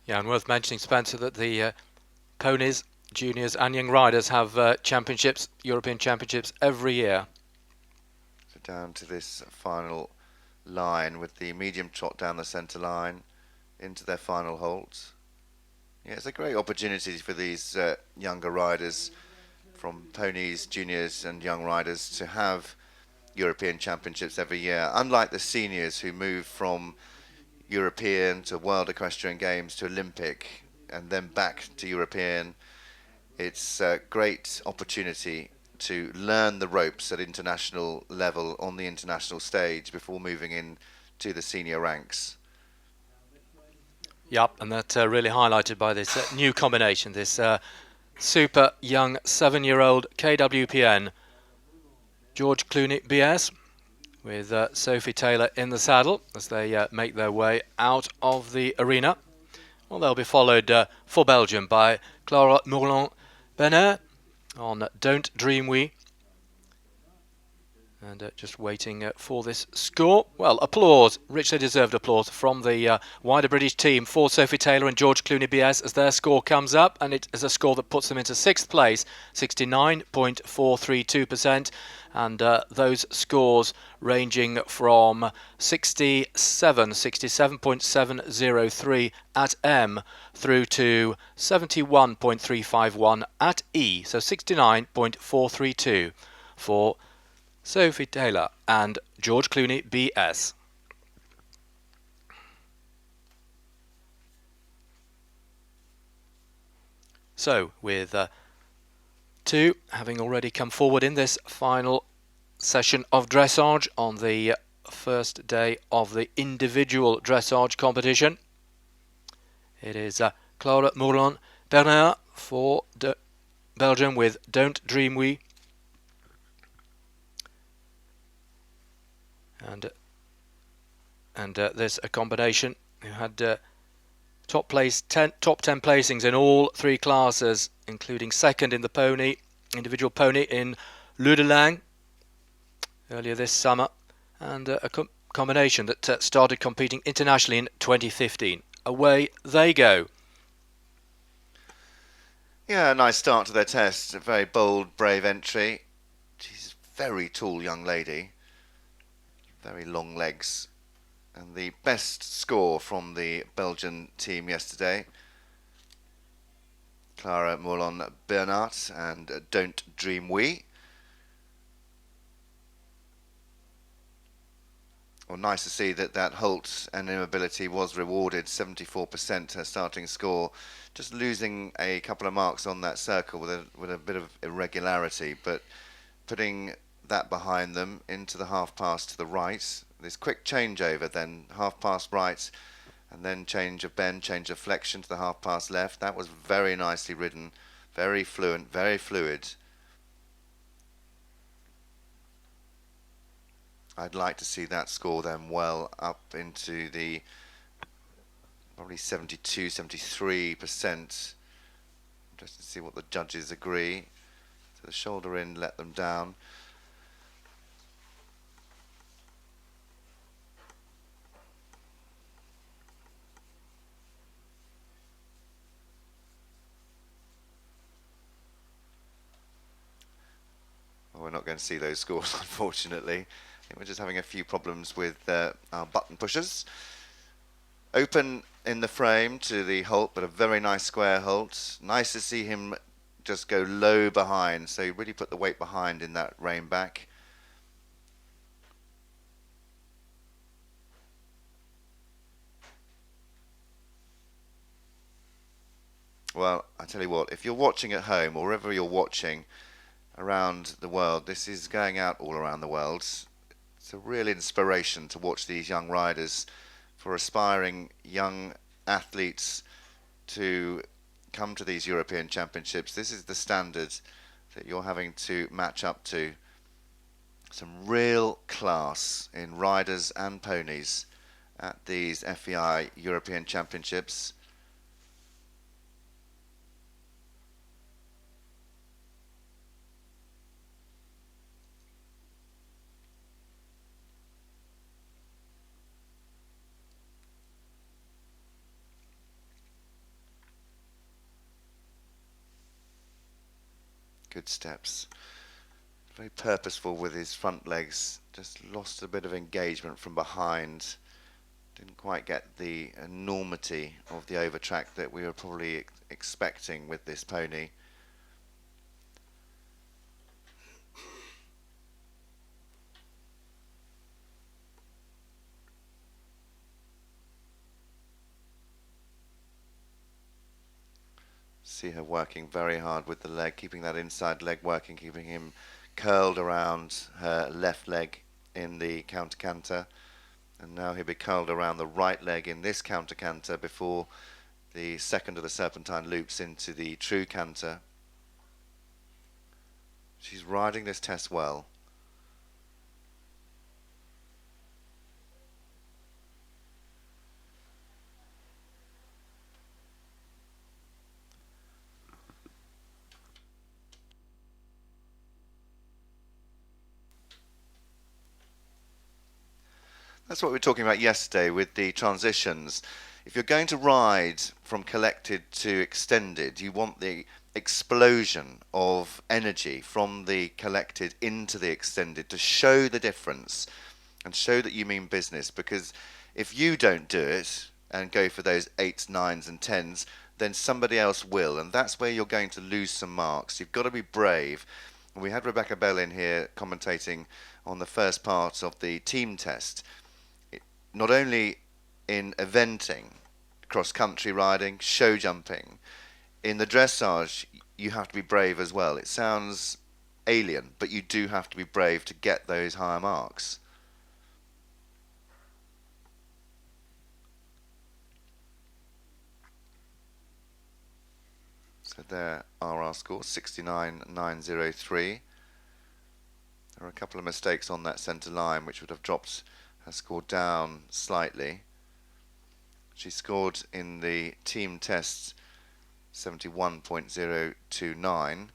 Yeah, and worth mentioning, Spencer, that the ponies, juniors and young riders have championships, European championships every year. So down to this final line with the medium trot down the centre line into their final halt. Yeah, it's a great opportunity for these younger riders from ponies, juniors and young riders to have European championships every year. Unlike the seniors who move from European to World Equestrian Games to Olympic and then back to European, it's a great opportunity to learn the ropes at international level on the international stage before moving in to the senior ranks. Yep, and that really highlighted by this new combination, this super young 7-year-old KWPN, George Clooney BS, with Sophie Taylor in the saddle as they make their way out of the arena. Well, they'll be followed for Belgium by Clara Mourlon-Benet on Don't Dream We. And just waiting for this score. Well, applause, richly deserved applause from the wider British team for Sophie Taylor and George Clooney BS as their score comes up, and it is a score that puts them into 6th place, 69.432%, and those scores ranging from 67.703 at M through to 71.351 at E, so 69.432 for Sophie Taylor and George Clooney BS. So, with two having already come forward in this final session of dressage on the first day of the individual dressage competition. It is Clara Mourlan-Bernard for Belgium with Don't Dream We. And there's a combination who had top 10 placings in all three classes, including second in the individual pony in Le de Lang earlier this summer, and a combination that started competing internationally in 2015. Away they go. Yeah, a nice start to their test. A very bold, brave entry. She's a very tall young lady. Very long legs. And the best score from the Belgian team yesterday. Clara Mourlan-Bernard and Don't Dream We. Well, nice to see that halt and immobility was rewarded. 74% her starting score. Just losing a couple of marks on that circle with a bit of irregularity, but putting that behind them into the half pass to the right. This quick changeover then, half pass right, and then change of bend, change of flexion to the half pass left. That was very nicely ridden, very fluent, very fluid. I'd like to see that score then well up into the probably 72, 73%. Just to see what the judges agree. So the shoulder in, let them down. Well, we're not going to see those scores, unfortunately. I think we're just having a few problems with our button pushers. Open in the frame to the halt, but a very nice square halt. Nice to see him just go low behind, so he really put the weight behind in that rein back. Well, I tell you what, if you're watching at home or wherever you're watching around the world, this is going out all around the world. It's a real inspiration to watch these young riders, for aspiring young athletes to come to these European Championships. This is the standard that you're having to match up to. Some real class in riders and ponies at these FEI European Championships. Good steps. Very purposeful with his front legs. Just lost a bit of engagement from behind. Didn't quite get the enormity of the overtrack that we were probably expecting with this pony. See her working very hard with the leg, keeping that inside leg working, keeping him curled around her left leg in the counter canter, and now he'll be curled around the right leg in this counter canter before the second of the serpentine loops into the true canter. She's riding this test well. That's what we were talking about yesterday with the transitions. If you're going to ride from collected to extended, you want the explosion of energy from the collected into the extended to show the difference and show that you mean business. Because if you don't do it and go for those 8s, 9s and 10s, then somebody else will, and that's where you're going to lose some marks. You've got to be brave. We had Rebecca Bell in here commentating on the first part of the team test. Not only in eventing, cross-country riding, show jumping, in the dressage you have to be brave as well. It sounds alien, but you do have to be brave to get those higher marks. So there are our scores, 69,903. There are a couple of mistakes on that centre line which would have dropped her score down slightly. She scored in the team tests 71.029.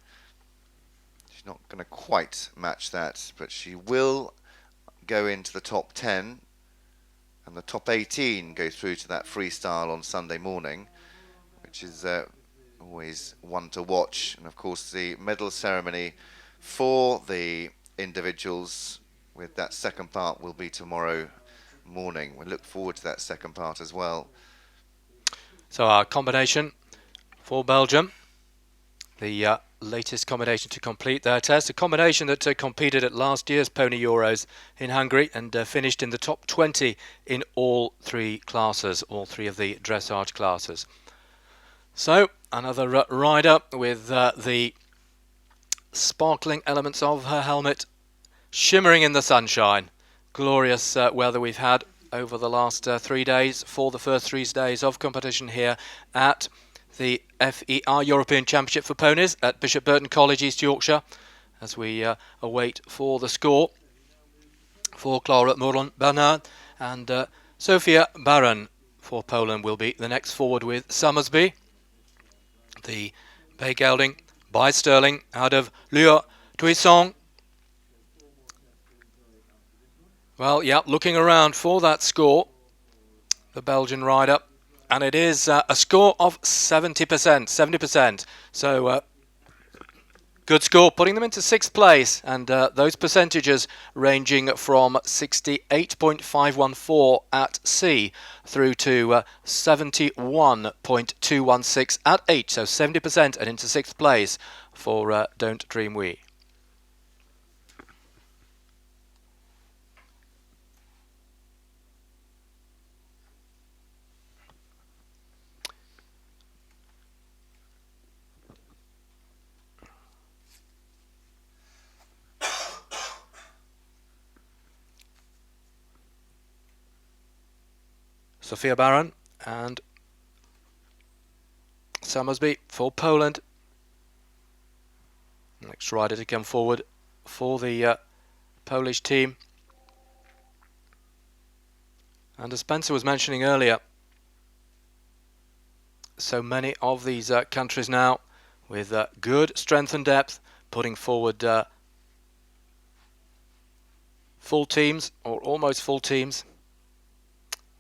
She's not going to quite match that, but she will go into the top 10, and the top 18 go through to that freestyle on Sunday morning, which is always one to watch. And of course the medal ceremony for the individuals with that second part will be tomorrow morning. We look forward to that second part as well. So our combination for Belgium, the latest combination to complete their test, a combination that competed at last year's Pony Euros in Hungary and finished in the top 20 in all three classes, all three of the dressage classes. So another rider with the sparkling elements of her helmet shimmering in the sunshine. Glorious weather we've had over the last 3 days for the first 3 days of competition here at the FEI European Championship for Ponies at Bishop Burton College, East Yorkshire, as we await for the score for Clara Moron-Bernard, and Sophia Baron for Poland will be the next forward with Summersby. The pay gelding by Sterling out of Lure Tuisson. Well, yeah, looking around for that score, the Belgian rider, and it is a score of 70%. So good score, putting them into 6th place, and those percentages ranging from 68.514 at C through to 71.216 at H, so 70% and into 6th place for Don't Dream We. Sophia Baron and Summersby for Poland. Next rider to come forward for the Polish team. And as Spencer was mentioning earlier, so many of these countries now with good strength and depth, putting forward full teams or almost full teams.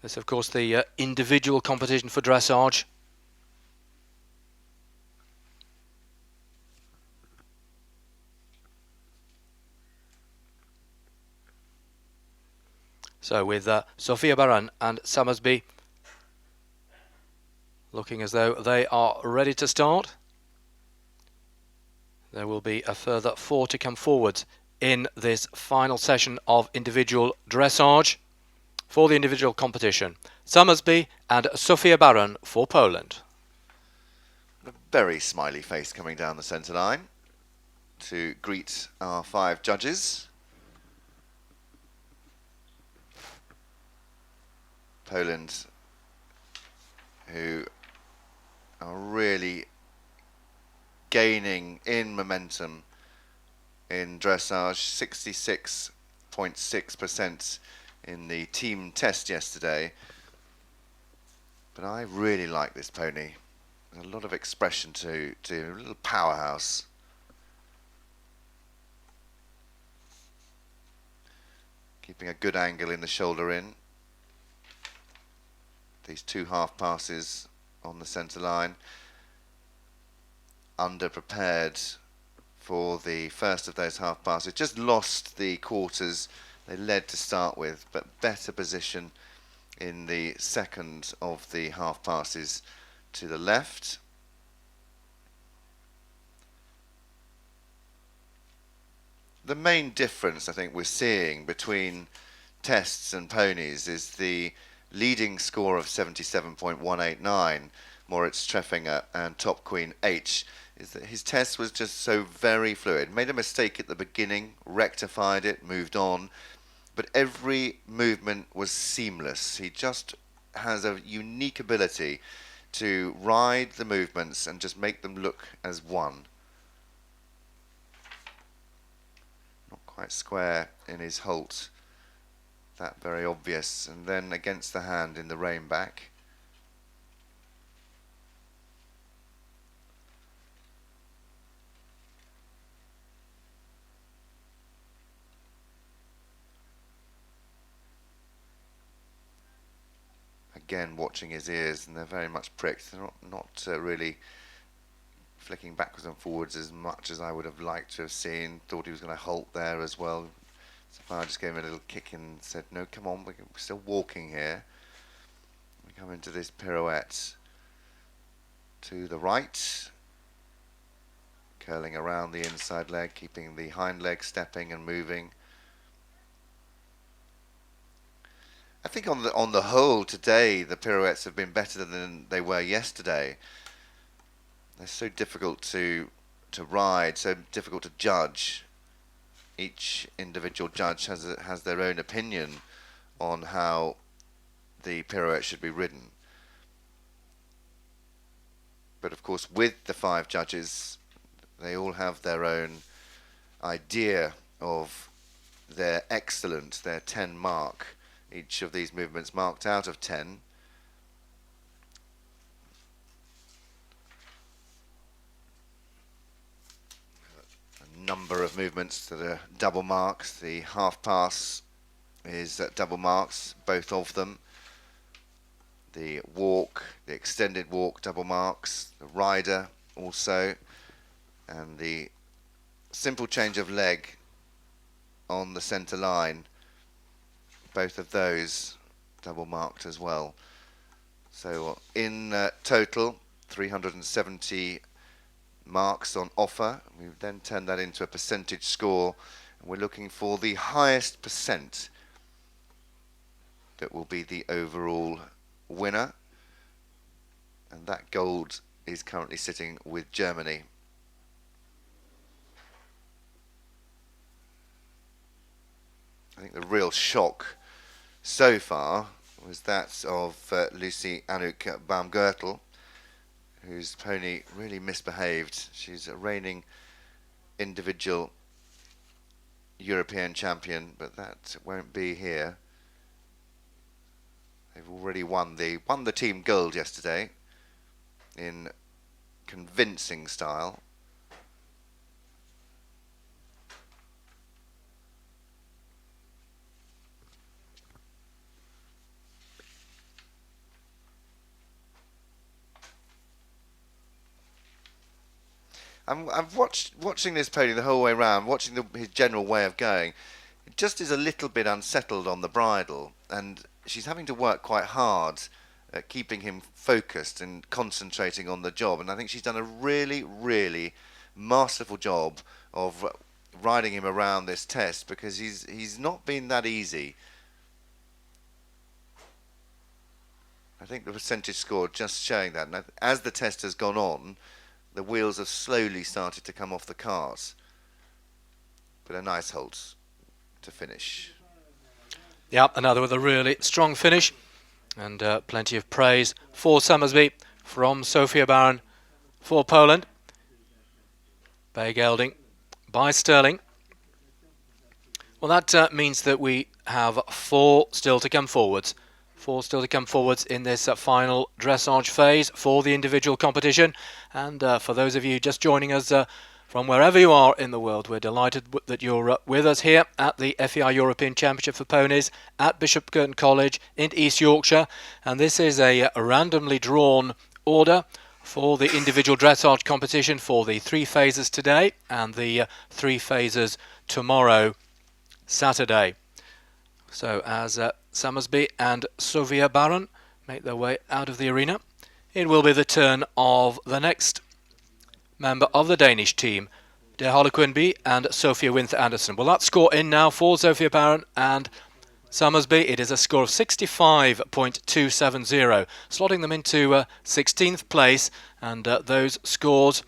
This, of course, the individual competition for dressage. So with Sophia Baron and Summersby looking as though they are ready to start. There will be a further 4 to come forward in this final session of individual dressage for the individual competition. Summersby and Sophia Baron for Poland. A very smiley face coming down the centre line to greet our 5 judges. Poland, who are really gaining in momentum in dressage, 66.6% in the team test yesterday. But I really like this pony. There's a lot of expression to a little powerhouse. Keeping a good angle in the shoulder in. These 2 half passes on the centre line. Under-prepared for the first of those half passes. Just lost the quarters they led to start with, but better position in the second of the half passes to the left. The main difference I think we're seeing between tests and ponies is the leading score of 77.189, Moritz Treffinger and Top Queen H is that his test was just so very fluid. Made a mistake at the beginning, rectified it, moved on, but every movement was seamless. He just has a unique ability to ride the movements and just make them look as one. Not quite square in his halt, that very obvious, and then against the hand in the rein back. Again, watching his ears, and they're very much pricked. They're not really flicking backwards and forwards as much as I would have liked to have seen. Thought he was going to halt there as well. So I just gave him a little kick and said, no, come on, we're still walking here. We come into this pirouette to the right, curling around the inside leg, keeping the hind leg stepping and moving. I think on the whole today the pirouettes have been better than they were yesterday. They're so difficult to ride, so difficult to judge. Each individual judge has their own opinion on how the pirouette should be ridden. But of course, with the 5 judges, they all have their own idea of their excellent, their 10 mark. Each of these movements marked out of 10. A number of movements that are double marks. The half pass is double marks, both of them. The walk, the extended walk, double marks. The rider also. And the simple change of leg on the centre line, both of those double marked as well. So in total 370 marks on offer. We then turn that into a percentage score, and we're looking for the highest percent that will be the overall winner, and that gold is currently sitting with Germany. I think the real shock so far was that of Lucy Anouk Baumgürtel, whose pony really misbehaved. She's a reigning individual European champion, but that won't be here. They've already won the team gold yesterday in convincing style. I've watching this pony the whole way around, watching his general way of going. It just is a little bit unsettled on the bridle, and she's having to work quite hard at keeping him focused and concentrating on the job. And I think she's done a really, really masterful job of riding him around this test, because he's not been that easy. I think the percentage score just showing that. And as the test has gone on, the wheels have slowly started to come off the cars. But a nice halt to finish. Yep, another with a really strong finish, and plenty of praise for Summersby from Sophia Baron for Poland. Bay Gelding by Sterling. Well, that means that we have 4 still to come forwards. 4 still to come forwards in this final dressage phase for the individual competition. And for those of you just joining us from wherever you are in the world, we're delighted that you're with us here at the FEI European Championship for Ponies at Bishop Girton College in East Yorkshire. And this is a randomly drawn order for the individual dressage competition for the 3 phases today and the 3 phases tomorrow, Saturday. So as Summersby and Sophia Baron make their way out of the arena, it will be the turn of the next member of the Danish team, De Harlequinby and Sophia Winther Anderson. Well, that score in now for Sophia Baron and Summersby. It is a score of 65.270, slotting them into 16th place, and those scores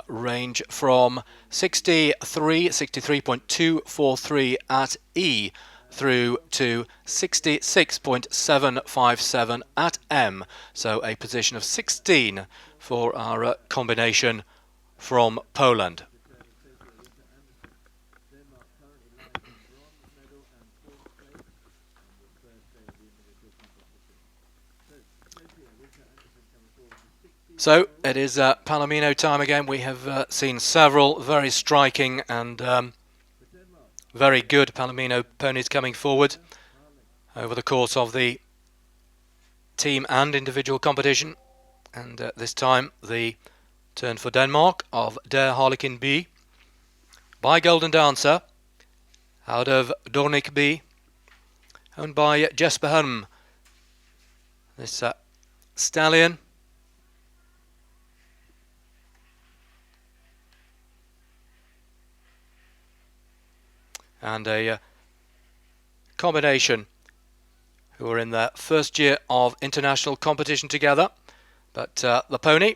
range from 63.243 at E through to 66.757 at M. So a position of 16 for our combination from Poland. So it is Palomino time again. We have seen several very striking and very good Palomino ponies coming forward over the course of the team and individual competition. And this time the turn for Denmark of Der Harlequin B by Golden Dancer out of Dornick B, owned by Jesper Holm. This stallion and a combination who are in their first year of international competition together. But the pony,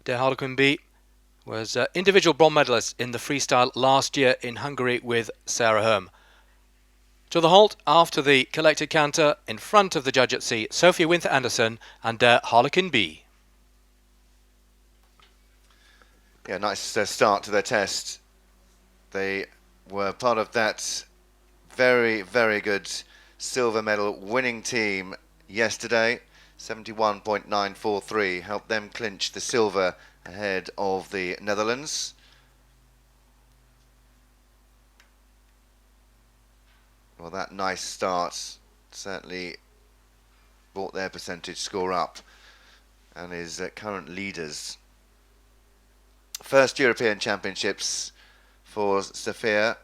Der Harlequin B, was individual bronze medalist in the freestyle last year in Hungary with Sarah Herm. To the halt after the collected canter in front of the judge at sea, Sophia Winther Anderson and Der Harlequin B. Yeah, nice start to their test. They were part of that very, very good silver medal winning team yesterday. 71.943 helped them clinch the silver ahead of the Netherlands. Well, that nice start certainly brought their percentage score up and is current leaders. First European Championships for Sophia.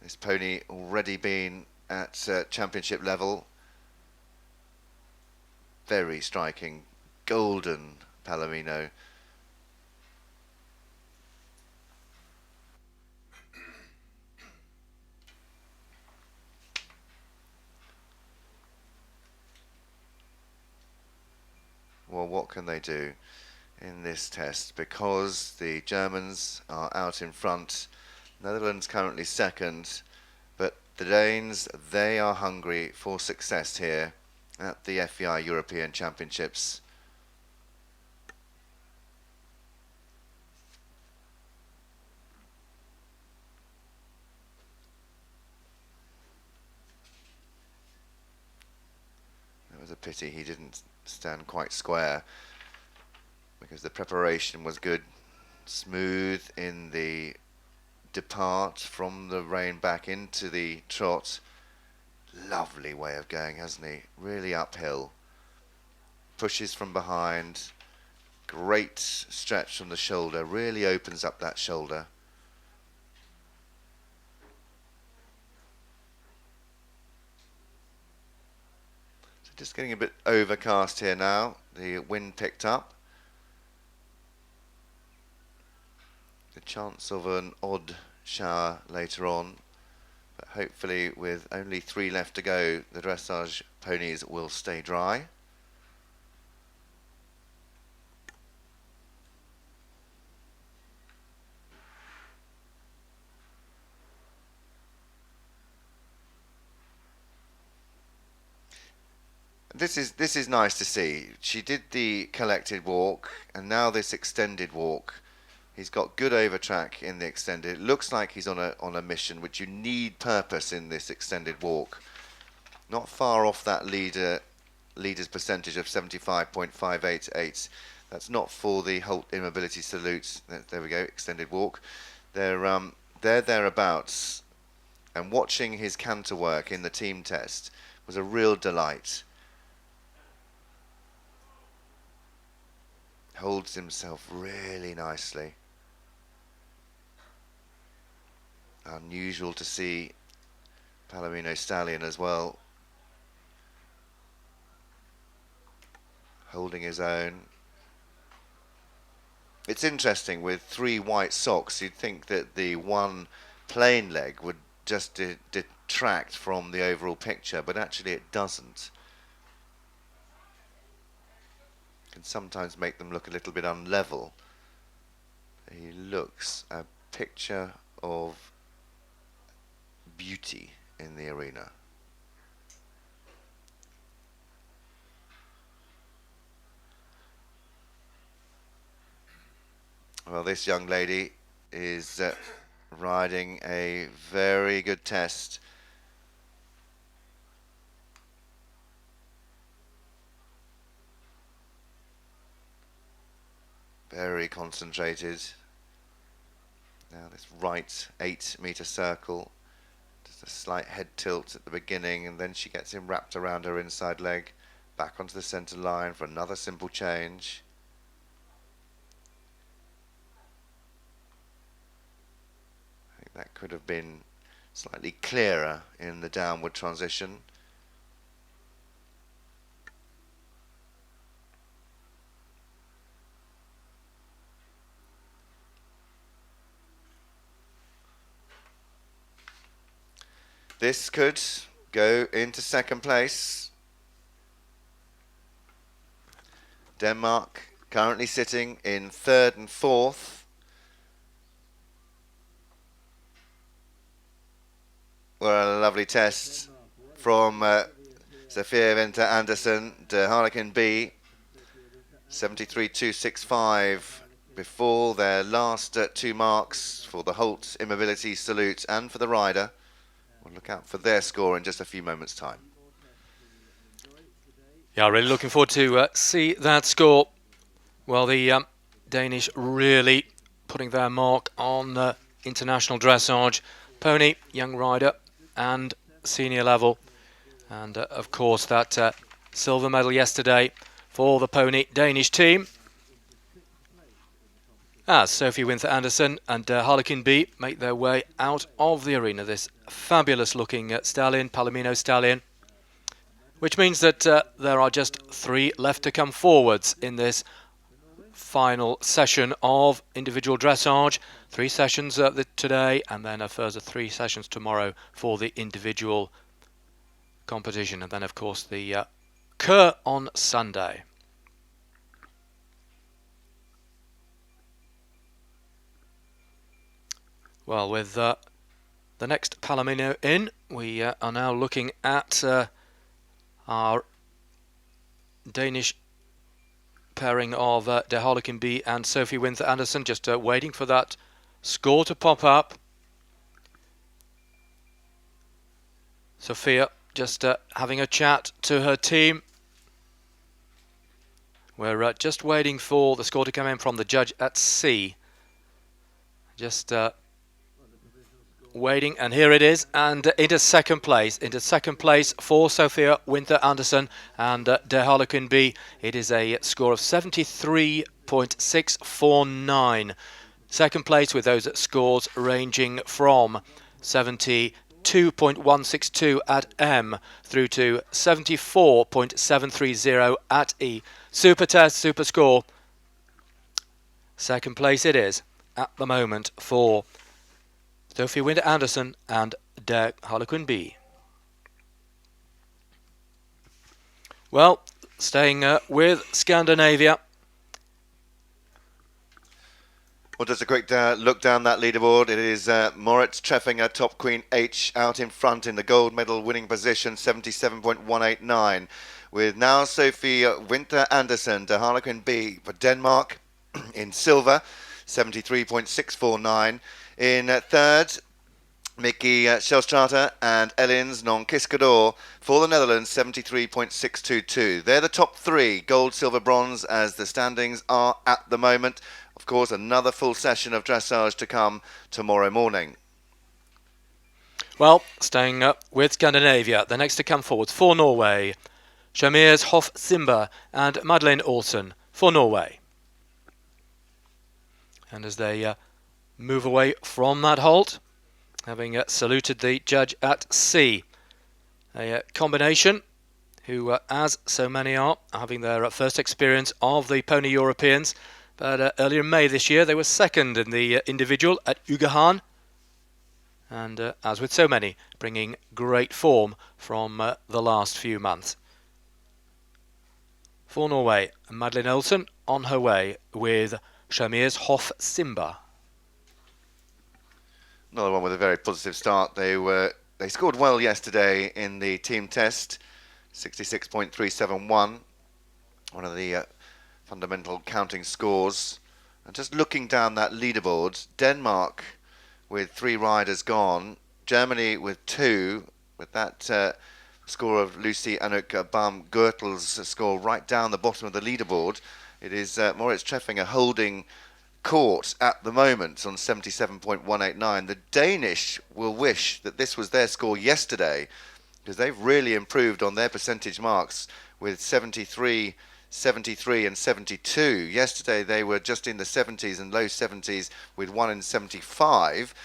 This pony already been at championship level. Very striking, golden Palomino. Well, what can they do in this test? Because the Germans are out in front, Netherlands currently second, but the Danes, they are hungry for success here at the FEI European Championships. It was a pity he didn't stand quite square because the preparation was good, smooth in the depart from the rein back into the trot. Lovely way of going, hasn't he? Really uphill. Pushes from behind. Great stretch from the shoulder. Really opens up that shoulder. So just getting a bit overcast here now. The wind picked up. The chance of an odd shower later on. But hopefully with only 3 left to go, the dressage ponies will stay dry. This is nice to see. She did the collected walk and now this extended walk. He's got good overtrack in the extended. It looks like he's on a mission, which you need purpose in this extended walk. Not far off that leader's percentage of 75.588. That's not for the Holt immobility salute. There we go, extended walk. They're thereabouts. And watching his canter work in the team test was a real delight. Holds himself really nicely. Unusual to see Palomino Stallion as well, holding his own. It's interesting with 3 white socks, you'd think that the one plain leg would just detract from the overall picture, but actually it doesn't. Can sometimes make them look a little bit unlevel. He looks a picture of beauty in the arena. Well, this young lady is riding a very good test. Very concentrated. Now this right 8-meter circle. Just a slight head tilt at the beginning, and then she gets him wrapped around her inside leg. Back onto the center line for another simple change. I think that could have been slightly clearer in the downward transition. This could go into second place. Denmark currently sitting in third and fourth. Well, a lovely test from Sofia Winter Andersen to Harlequin B. 73.265 before their last two marks for the Holt Immobility Salute and for the rider. We'll look out for their score in just a few moments' time. Yeah, really looking forward to see that score. Well, the Danish really putting their mark on international dressage, pony, young rider and senior level. And of course that silver medal yesterday for the pony Danish team. As Sophie Winter Andersen and Harlequin B make their way out of the arena. This fabulous looking stallion, Palomino stallion, which means that there are just 3 left to come forwards in this final session of individual dressage. 3 sessions today, and then a further 3 sessions tomorrow for the individual competition, and then of course the Cur on Sunday. Well, with the next Palomino in, we are now looking at our Danish pairing of De Harlequin B and Sophie Winter Andersen, just waiting for that score to pop up. Sophia just having a chat to her team. We're just waiting for the score to come in from the judge at C. Just waiting, and here it is, and into second place for Sophia Winter Andersen and De Harlequin B. It is a score of 73.649. Second place with those scores ranging from 72.162 at M through to 74.730 at E. Super test, super score. Second place it is at the moment for Sophie Winter Andersen and De Harlequin B. Well, staying with Scandinavia. Well, just a quick look down that leaderboard. It is Moritz Treffinger, Top Queen H, out in front in the gold medal winning position, 77.189. With now Sophie Winter Andersen, De Harlequin B for Denmark in silver, 73.649. In third, Mickey Schelstrater and Ellens Non-Kiskador for the Netherlands, 73.622. They're the top 3, gold, silver, bronze, as the standings are at the moment. Of course, another full session of dressage to come tomorrow morning. Well, staying up with Scandinavia, the next to come forward for Norway, Shamirs Hoff Simba and Madeleine Olsen for Norway. And as they move away from that halt, having saluted the judge at C, a combination who, as so many are, having their first experience of the Pony Europeans. But earlier in May this year, they were second in the individual at Ugahan. And as with so many, bringing great form from the last few months. For Norway, Madeleine Olsen on her way with Shamir's Hof Simba. Another one with a very positive start. They scored well yesterday in the team test, 66.371. One of the fundamental counting scores. And just looking down that leaderboard, Denmark with 3 riders gone, Germany with 2, with that score of Lucy Anouk Baum Gertle's score right down the bottom of the leaderboard. It is Moritz Treffinger holding court at the moment on 77.189. The Danish will wish that this was their score yesterday, because they've really improved on their percentage marks with 73, 73 and 72. Yesterday they were just in the 70s and low 70s with 1 in 75.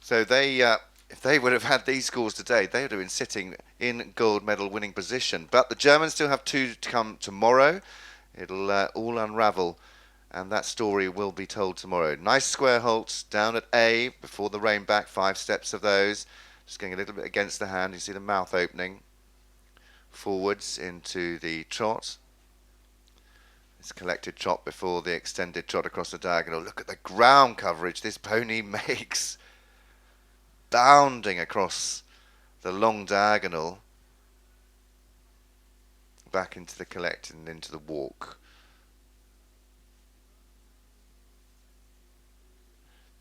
So they, if they would have had these scores today, they would have been sitting in gold medal winning position. But the Germans still have 2 to come tomorrow. It'll all unravel, and that story will be told tomorrow. Nice square halts down at A before the rein back, 5 steps of those. Just going a little bit against the hand. You see the mouth opening. Forwards into the trot. This collected trot before the extended trot across the diagonal. Look at the ground coverage this pony makes. Bounding across the long diagonal. Back into the collect and into the walk.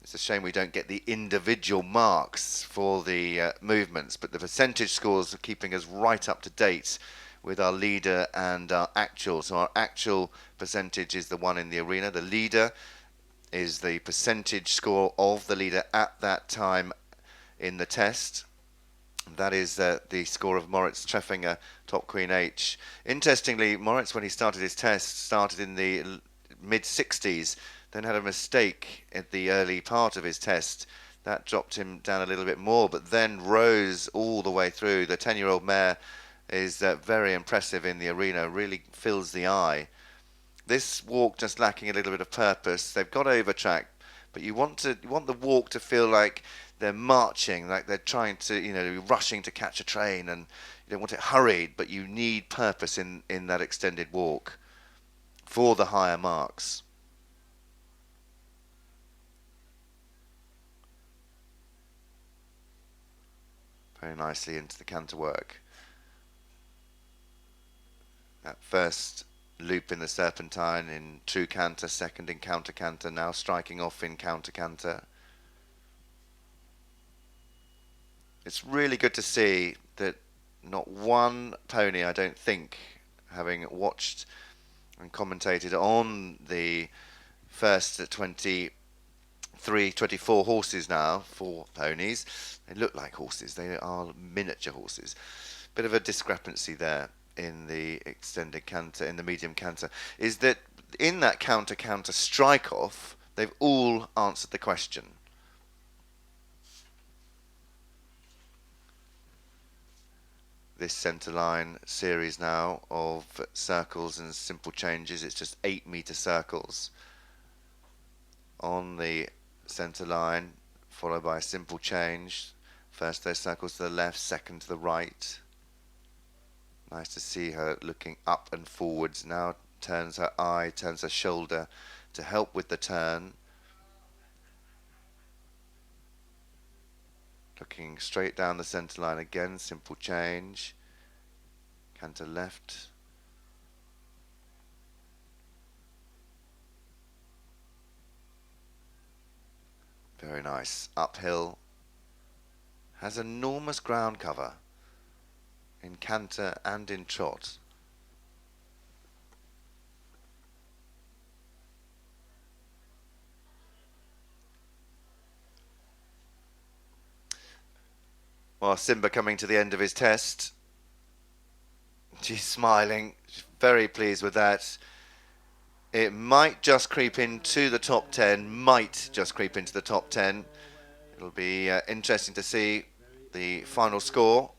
It's a shame we don't get the individual marks for the movements, but the percentage scores are keeping us right up to date with our leader and our actual. So our actual percentage is the one in the arena. The leader is the percentage score of the leader at that time in the test. That is the score of Moritz Treffinger, Top Queen H. Interestingly, Moritz, when he started his test, started in the mid-60s, then had a mistake at the early part of his test. That dropped him down a little bit more, but then rose all the way through. The 10-year-old mare is very impressive in the arena, really fills the eye. This walk just lacking a little bit of purpose. They've got over track, but you want the walk to feel like they're marching, like they're trying to, rushing to catch a train, and you don't want it hurried, but you need purpose in that extended walk for the higher marks. Very nicely into the canter work. That first loop in the serpentine in true canter, second in counter canter, now striking off in counter canter. It's really good to see that not one pony, I don't think, having watched and commentated on the first 24 horses now, 4 ponies. They look like horses, they are miniature horses. Bit of a discrepancy there in the extended canter, in the medium canter, is that in that counter strike off, they've all answered the question. This centre line series now of circles and simple changes, it's just 8-metre circles on the centre line, followed by a simple change. First those circles to the left, second to the right. Nice to see her looking up and forwards. Now turns her eye, turns her shoulder to help with the turn. Looking straight down the centre line again, simple change. Canter left. Very nice. Uphill. Has enormous ground cover in canter and in trot. Well, Simba coming to the end of his test. She's smiling. She's very pleased with that. It might just creep into the top 10. Might just creep into the top 10. It'll be interesting to see the final score.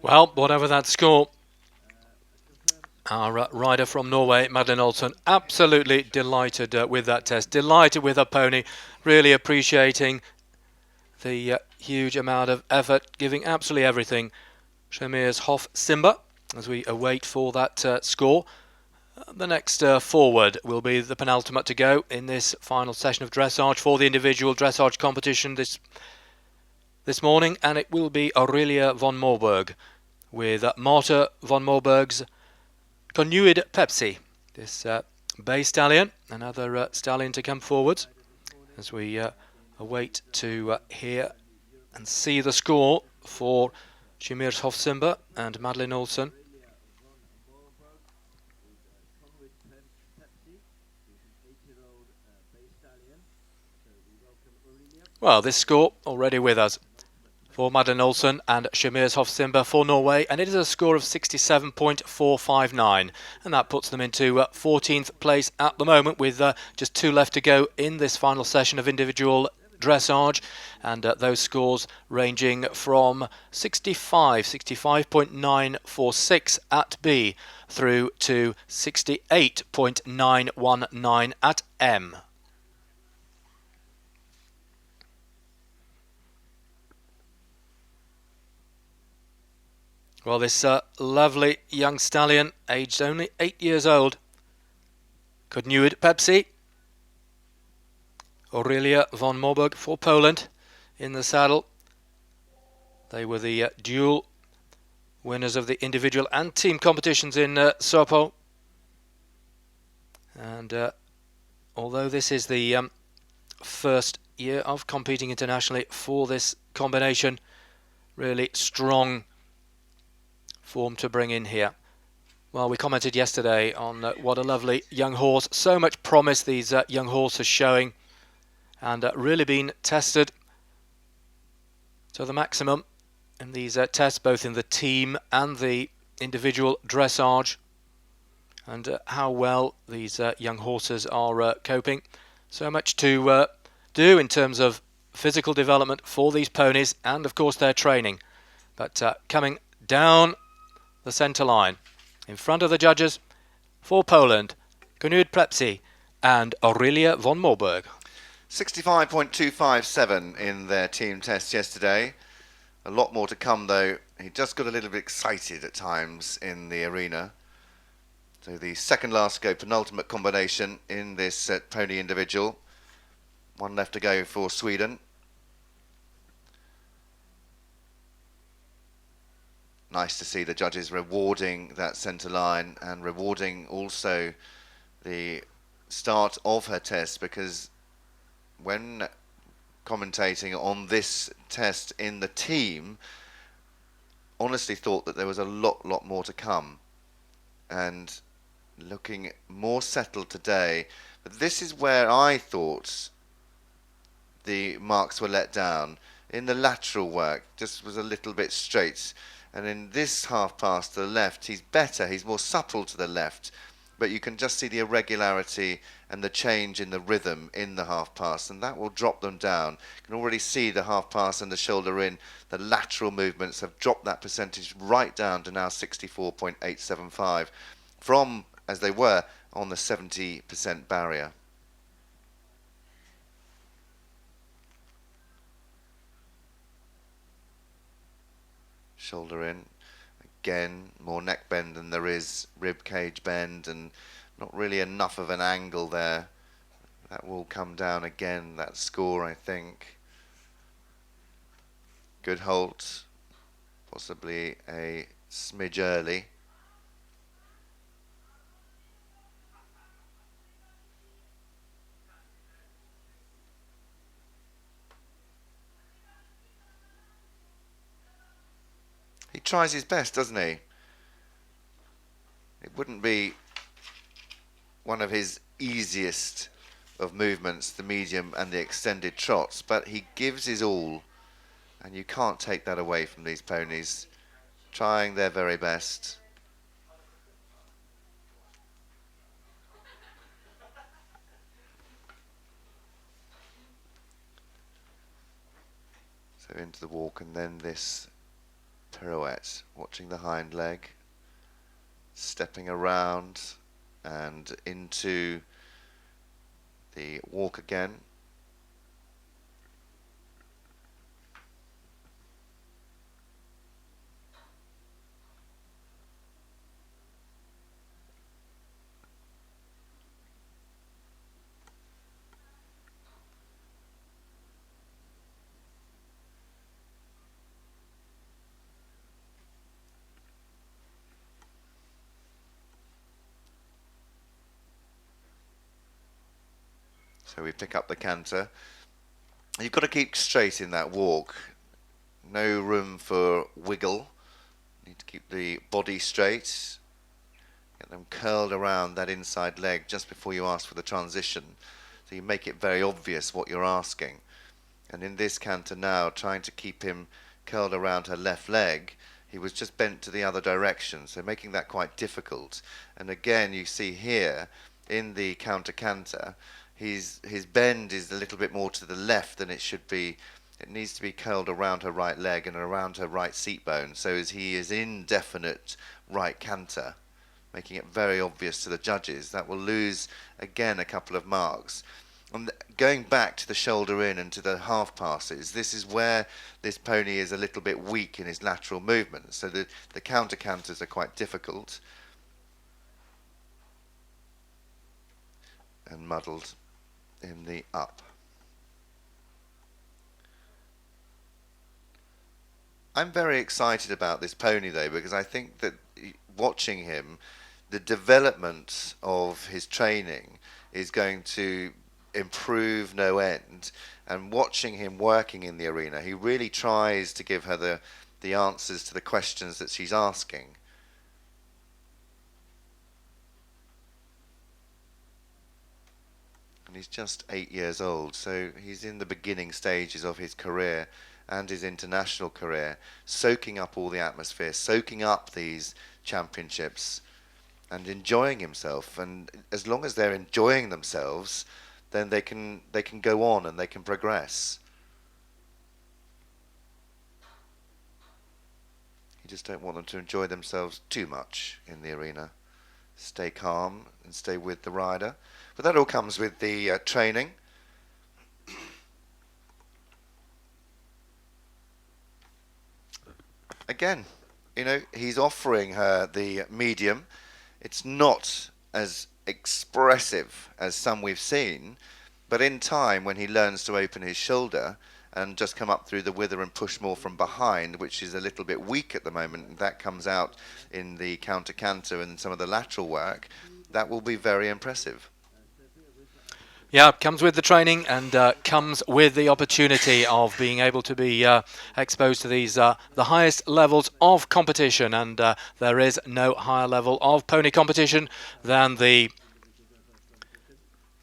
Well, whatever that score, our rider from Norway, Madeleine Olsen, absolutely delighted with that test. Delighted with her pony. Really appreciating the huge amount of effort, giving absolutely everything. Shamir's Hof Simba, as we await for that score. The next forward will be the penultimate to go in this final session of dressage for the individual dressage competition this morning, and it will be Aurelia von Moorburg with Marta von Moorburg's Connuid Pepsi. This bay stallion, another stallion to come forward as we await to hear and see the score for Shimirs Hofsimba and Madeline Olsen. Well, this score already with us for Madeline Olsen and Shimirs Hofsimba for Norway, and it is a score of 67.459, and that puts them into 14th place at the moment with just 2 left to go in this final session of individual dressage, and those scores ranging from 65.946 at B through to 68.919 at M. Well, this lovely young stallion, aged only 8 years old, Connuid Pepsi, Aurelia von Moorburg for Poland in the saddle. They were the dual winners of the individual and team competitions in Sopo. And although this is the first year of competing internationally for this combination, really strong form to bring in here. Well, we commented yesterday on what a lovely young horse, so much promise these young horses showing, and really been tested to the maximum in these tests, both in the team and the individual dressage, and how well these young horses are coping. So much to do in terms of physical development for these ponies and of course their training, but coming down the centre line in front of the judges for Poland, Connuid Pepsi and Aurelia von Moorburg. 65.257 in their team test yesterday. A lot more to come though. He just got a little bit excited at times in the arena. So the second last go penultimate combination in this pony individual. 1 left to go for Sweden. Nice to see the judges rewarding that centre line and rewarding also the start of her test, because when commentating on this test in the team, honestly thought that there was a lot more to come, and looking more settled today. But this is where I thought the marks were let down. In the lateral work, just was a little bit straight. And in this half pass to the left, he's better, he's more supple to the left. But you can just see the irregularity and the change in the rhythm in the half pass, and that will drop them down. You can already see the half pass and the shoulder in. The lateral movements have dropped that percentage right down to now 64.875 from, as they were, on the 70% barrier. Shoulder in. Again, more neck bend than there is rib cage bend, and not really enough of an angle there. That will come down again, that score, I think. Good halt. Possibly a smidge early. He tries his best, doesn't he? It wouldn't be one of his easiest of movements, the medium and the extended trots, but he gives his all, and you can't take that away from these ponies, trying their very best. So into the walk, and then this pirouette, watching the hind leg, stepping around and into the walk again. So we pick up the canter. You've got to keep straight in that walk. No room for wiggle. Need to keep the body straight. Get them curled around that inside leg just before you ask for the transition. So you make it very obvious what you're asking. And in this canter now, trying to keep him curled around her left leg, he was just bent to the other direction, so making that quite difficult. And again, you see here, in the counter canter, his bend is a little bit more to the left than it should be. It needs to be curled around her right leg and around her right seat bone, so as he is in definite right canter, making it very obvious to the judges. That will lose, again, a couple of marks. And going back to the shoulder in and to the half passes, this is where this pony is a little bit weak in his lateral movement. So the counter canters are quite difficult and muddled in the up. I'm very excited about this pony though, because I think that watching him, the development of his training is going to improve no end, and watching him working in the arena, he really tries to give her the answers to the questions that she's asking. And he's just 8 years old, so he's in the beginning stages of his career and his international career, soaking up all the atmosphere, soaking up these championships and enjoying himself. And as long as they're enjoying themselves, then they can go on and they can progress. You just don't want them to enjoy themselves too much in the arena. Stay calm and stay with the rider. But that all comes with the training. Again, you know, he's offering her the medium. It's not as expressive as some we've seen, but in time, when he learns to open his shoulder and just come up through the wither and push more from behind, which is a little bit weak at the moment, that comes out in the counter canter and some of the lateral work, that will be very impressive. Yeah, comes with the training and comes with the opportunity of being able to be exposed to these the highest levels of competition, and there is no higher level of pony competition than the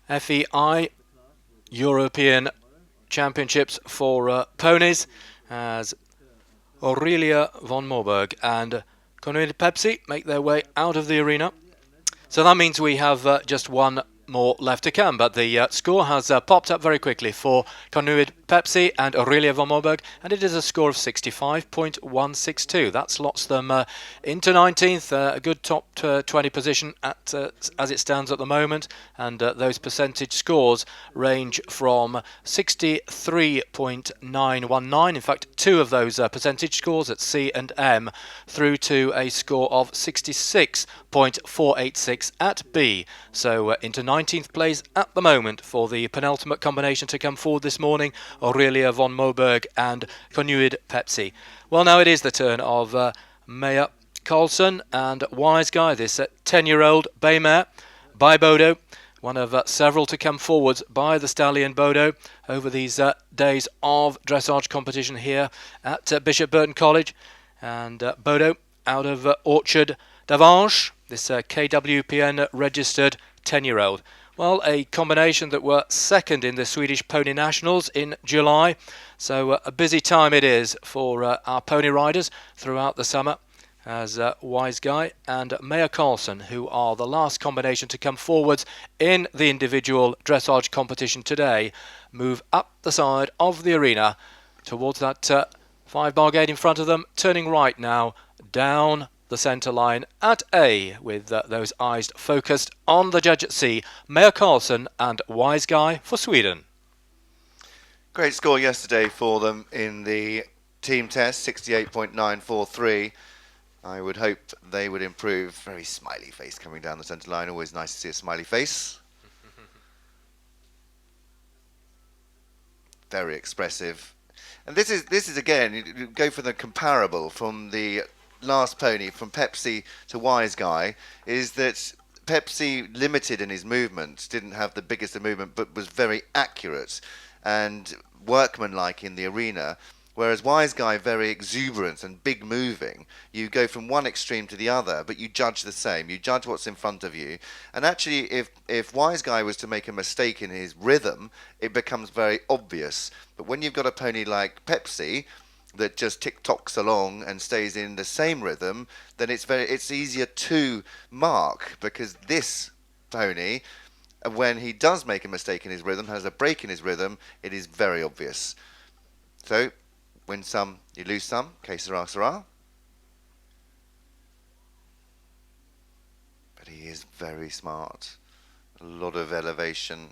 FEI European Championships for ponies, as Aurelia von Moberg and Cornelia Pepsi make their way out of the arena. So that means we have just one more left to come, but the score has popped up very quickly for Cornelia Pepsi and Aurelia von Moberg, and it is a score of 65.162. That slots them into 19th, a good top 20 position at as it stands at the moment, and those percentage scores range from 63.919, in fact two of those percentage scores at C and M, through to a score of 66.486 at B. So into 19th place at the moment for the penultimate combination to come forward this morning, Aurelia von Moberg and Cornelia Pepsi. Well, now it is the turn of Maya Carlson and Wise Guy, this 10-year-old bay mare by Bodo, one of several to come forwards by the stallion Bodo over these days of dressage competition here at Bishop Burton College. And Bodo out of Orchard d'Avanche, this KWPN registered 10-year-old. Well, a combination that were second in the Swedish Pony Nationals in July. So a busy time it is for our pony riders throughout the summer, as Wise Guy and Maya Carlson, who are the last combination to come forwards in the individual dressage competition today, move up the side of the arena towards that 5-bar gate in front of them, turning right now down the centre line at A, with those eyes focused on the judge at C, Maya Carlson and Wise Guy for Sweden. Great score yesterday for them in the team test, 68.943. I would hope they would improve. Very smiley face coming down the centre line. Always nice to see a smiley face. Very expressive. And this is again, you go for the comparable from the last pony, from Pepsi to Wise Guy, is that Pepsi, limited in his movement, didn't have the biggest of movement, but was very accurate and workmanlike in the arena. Whereas Wise Guy, very exuberant and big moving. You go from one extreme to the other, but you judge the same. You judge what's in front of you. And actually, if Wise Guy was to make a mistake in his rhythm, it becomes very obvious. But when you've got a pony like Pepsi that just tick-tocks along and stays in the same rhythm, then it's easier to mark, because this pony, when he does make a mistake in his rhythm, has a break in his rhythm, it is very obvious. So, win some, you lose some. Que sera, sera. But he is very smart. A lot of elevation.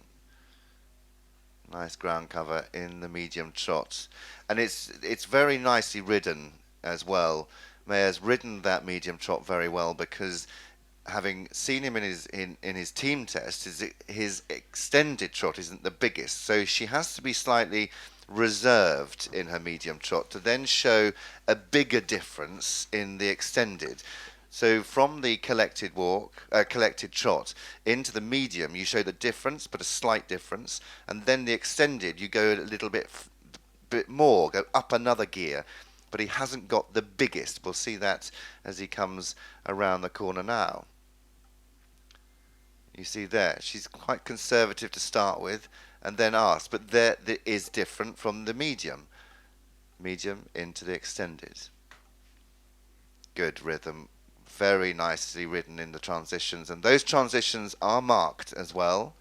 Nice ground cover in the medium trot. And it's very nicely ridden as well. Mayer's ridden that medium trot very well, because having seen him in his team test, his extended trot isn't the biggest. So she has to be slightly reserved in her medium trot to then show a bigger difference in the extended. So from the collected trot into the medium, you show the difference, but a slight difference, and then the extended, you go a little bit more, go up another gear, but he hasn't got the biggest. We'll see that as he comes around the corner now. You see there, she's quite conservative to start with, and then ask, but there is different from the medium into the extended. Good rhythm, very nicely ridden in the transitions, and those transitions are marked as well.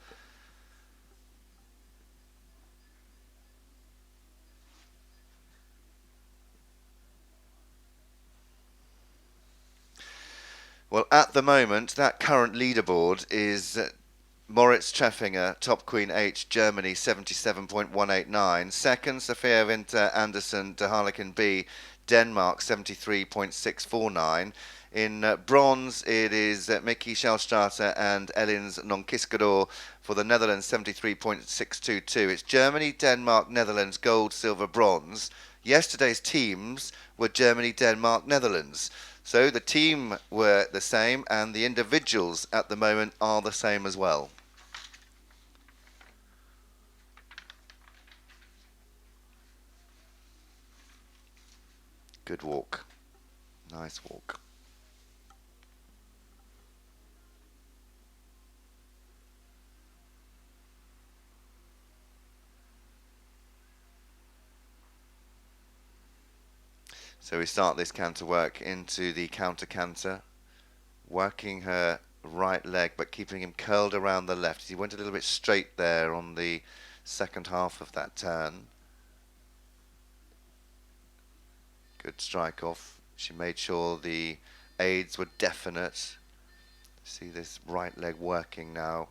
Well, at the moment, that current leaderboard is Moritz Treffinger, top Queen H, Germany, 77.189. Second, Sophia Winter Andersen de Harlequin B, Denmark, 73.649. In bronze, it is Mickey Schellstrater and Elins Nonkiskador for the Netherlands, 73.622. It's Germany, Denmark, Netherlands, gold, silver, bronze. Yesterday's teams were Germany, Denmark, Netherlands. So the team were the same, and the individuals at the moment are the same as well. Good walk. Nice walk. So we start this canter work into the counter, working her right leg but keeping him curled around the left. He went a little bit straight there on the second half of that turn. Good strike off. She made sure the aids were definite. See this right leg working now.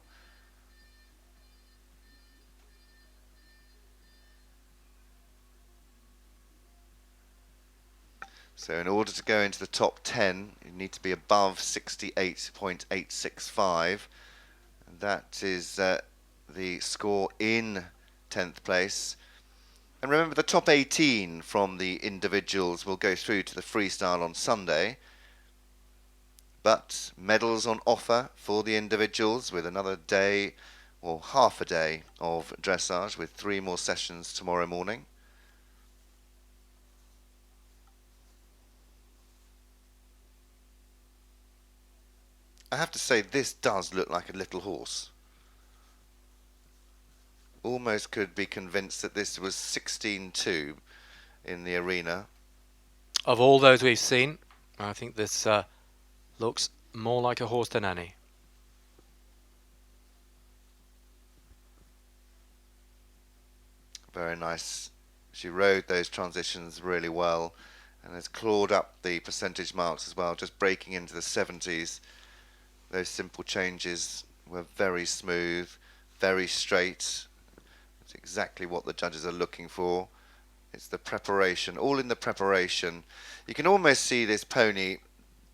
So in order to go into the top 10, you need to be above 68.865. And that is the score in 10th place. And remember, the top 18 from the individuals will go through to the freestyle on Sunday. But medals on offer for the individuals, with another day or half a day of dressage, with 3 more sessions tomorrow morning. I have to say, this does look like a little horse. Almost could be convinced that this was 16-2 in the arena. Of all those we've seen, I think this looks more like a horse than any. Very nice. She rode those transitions really well and has clawed up the percentage marks as well, just breaking into the 70s. Those simple changes were very smooth, very straight. It's exactly what the judges are looking for. It's the preparation, all in the preparation. You can almost see this pony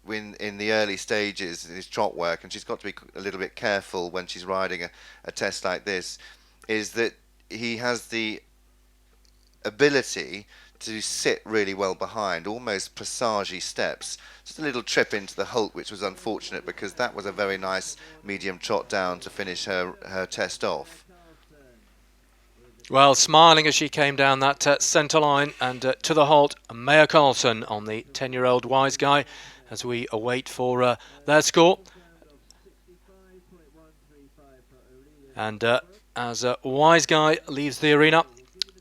in the early stages in his trot work, and she's got to be a little bit careful when she's riding a test like this, is that he has the ability to sit really well behind, almost passage steps. Just a little trip into the halt, which was unfortunate because that was a very nice medium trot down to finish her test off. Well, smiling as she came down that centre line and to the halt, Maya Carlson on the 10-year-old Wise Guy as we await for their score. And as Wise Guy leaves the arena,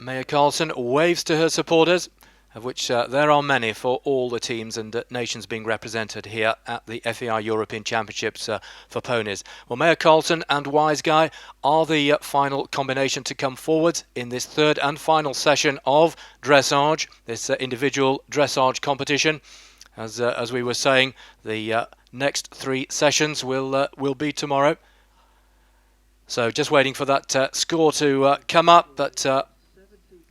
Maya Carlson waves to her supporters, of which there are many for all the teams and nations being represented here at the FEI European Championships for ponies. Well, Maya Carlson and Wise Guy are the final combination to come forward in this third and final session of Dressage, this individual Dressage competition. As we were saying, the next 3 sessions will be tomorrow. So just waiting for that score to come up, but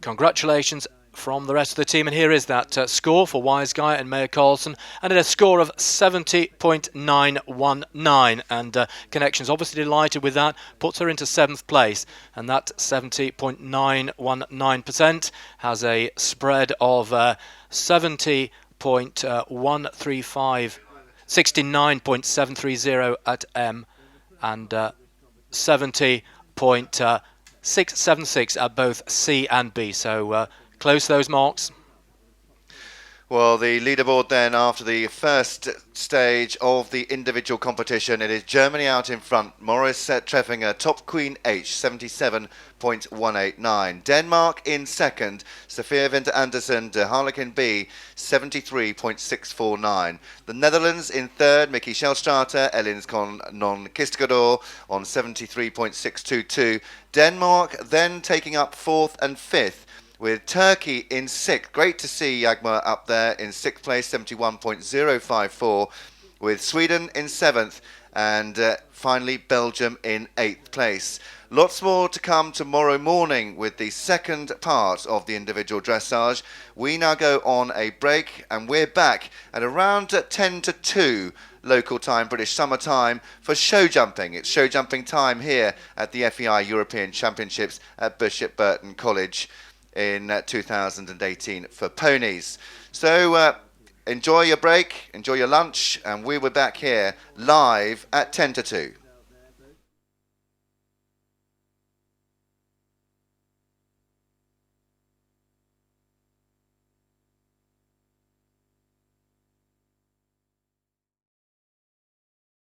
congratulations from the rest of the team. And here is that score for Wise Guy and Maya Carlson, and a score of 70.919. And Connections obviously delighted with that, puts her into 7th place, and that 70.919% has a spread of 70.135, 69.730 at M, and 70.676 at both C and B. So close those marks. Well, the leaderboard then after the first stage of the individual competition, it is Germany out in front. Morris Treffinger, top queen H, 77.189. Denmark in second. Sophia Winter Andersen, de Harlequin B, 73.649. The Netherlands in third. Mickey Schellstrater, Elins non Kistgador on 73.622. Denmark then taking up fourth and fifth, with Turkey in 6th. Great to see Jagmar up there in 6th place, 71.054, with Sweden in 7th, and finally Belgium in 8th place. Lots more to come tomorrow morning with the second part of the individual dressage. We now go on a break, and we're back at around 10 to 2 local time, British summer time, for show jumping. It's show jumping time here at the FEI European Championships at Bishop Burton College in 2018 for ponies. So enjoy your break, enjoy your lunch, and we will be back here live at 10 to 2.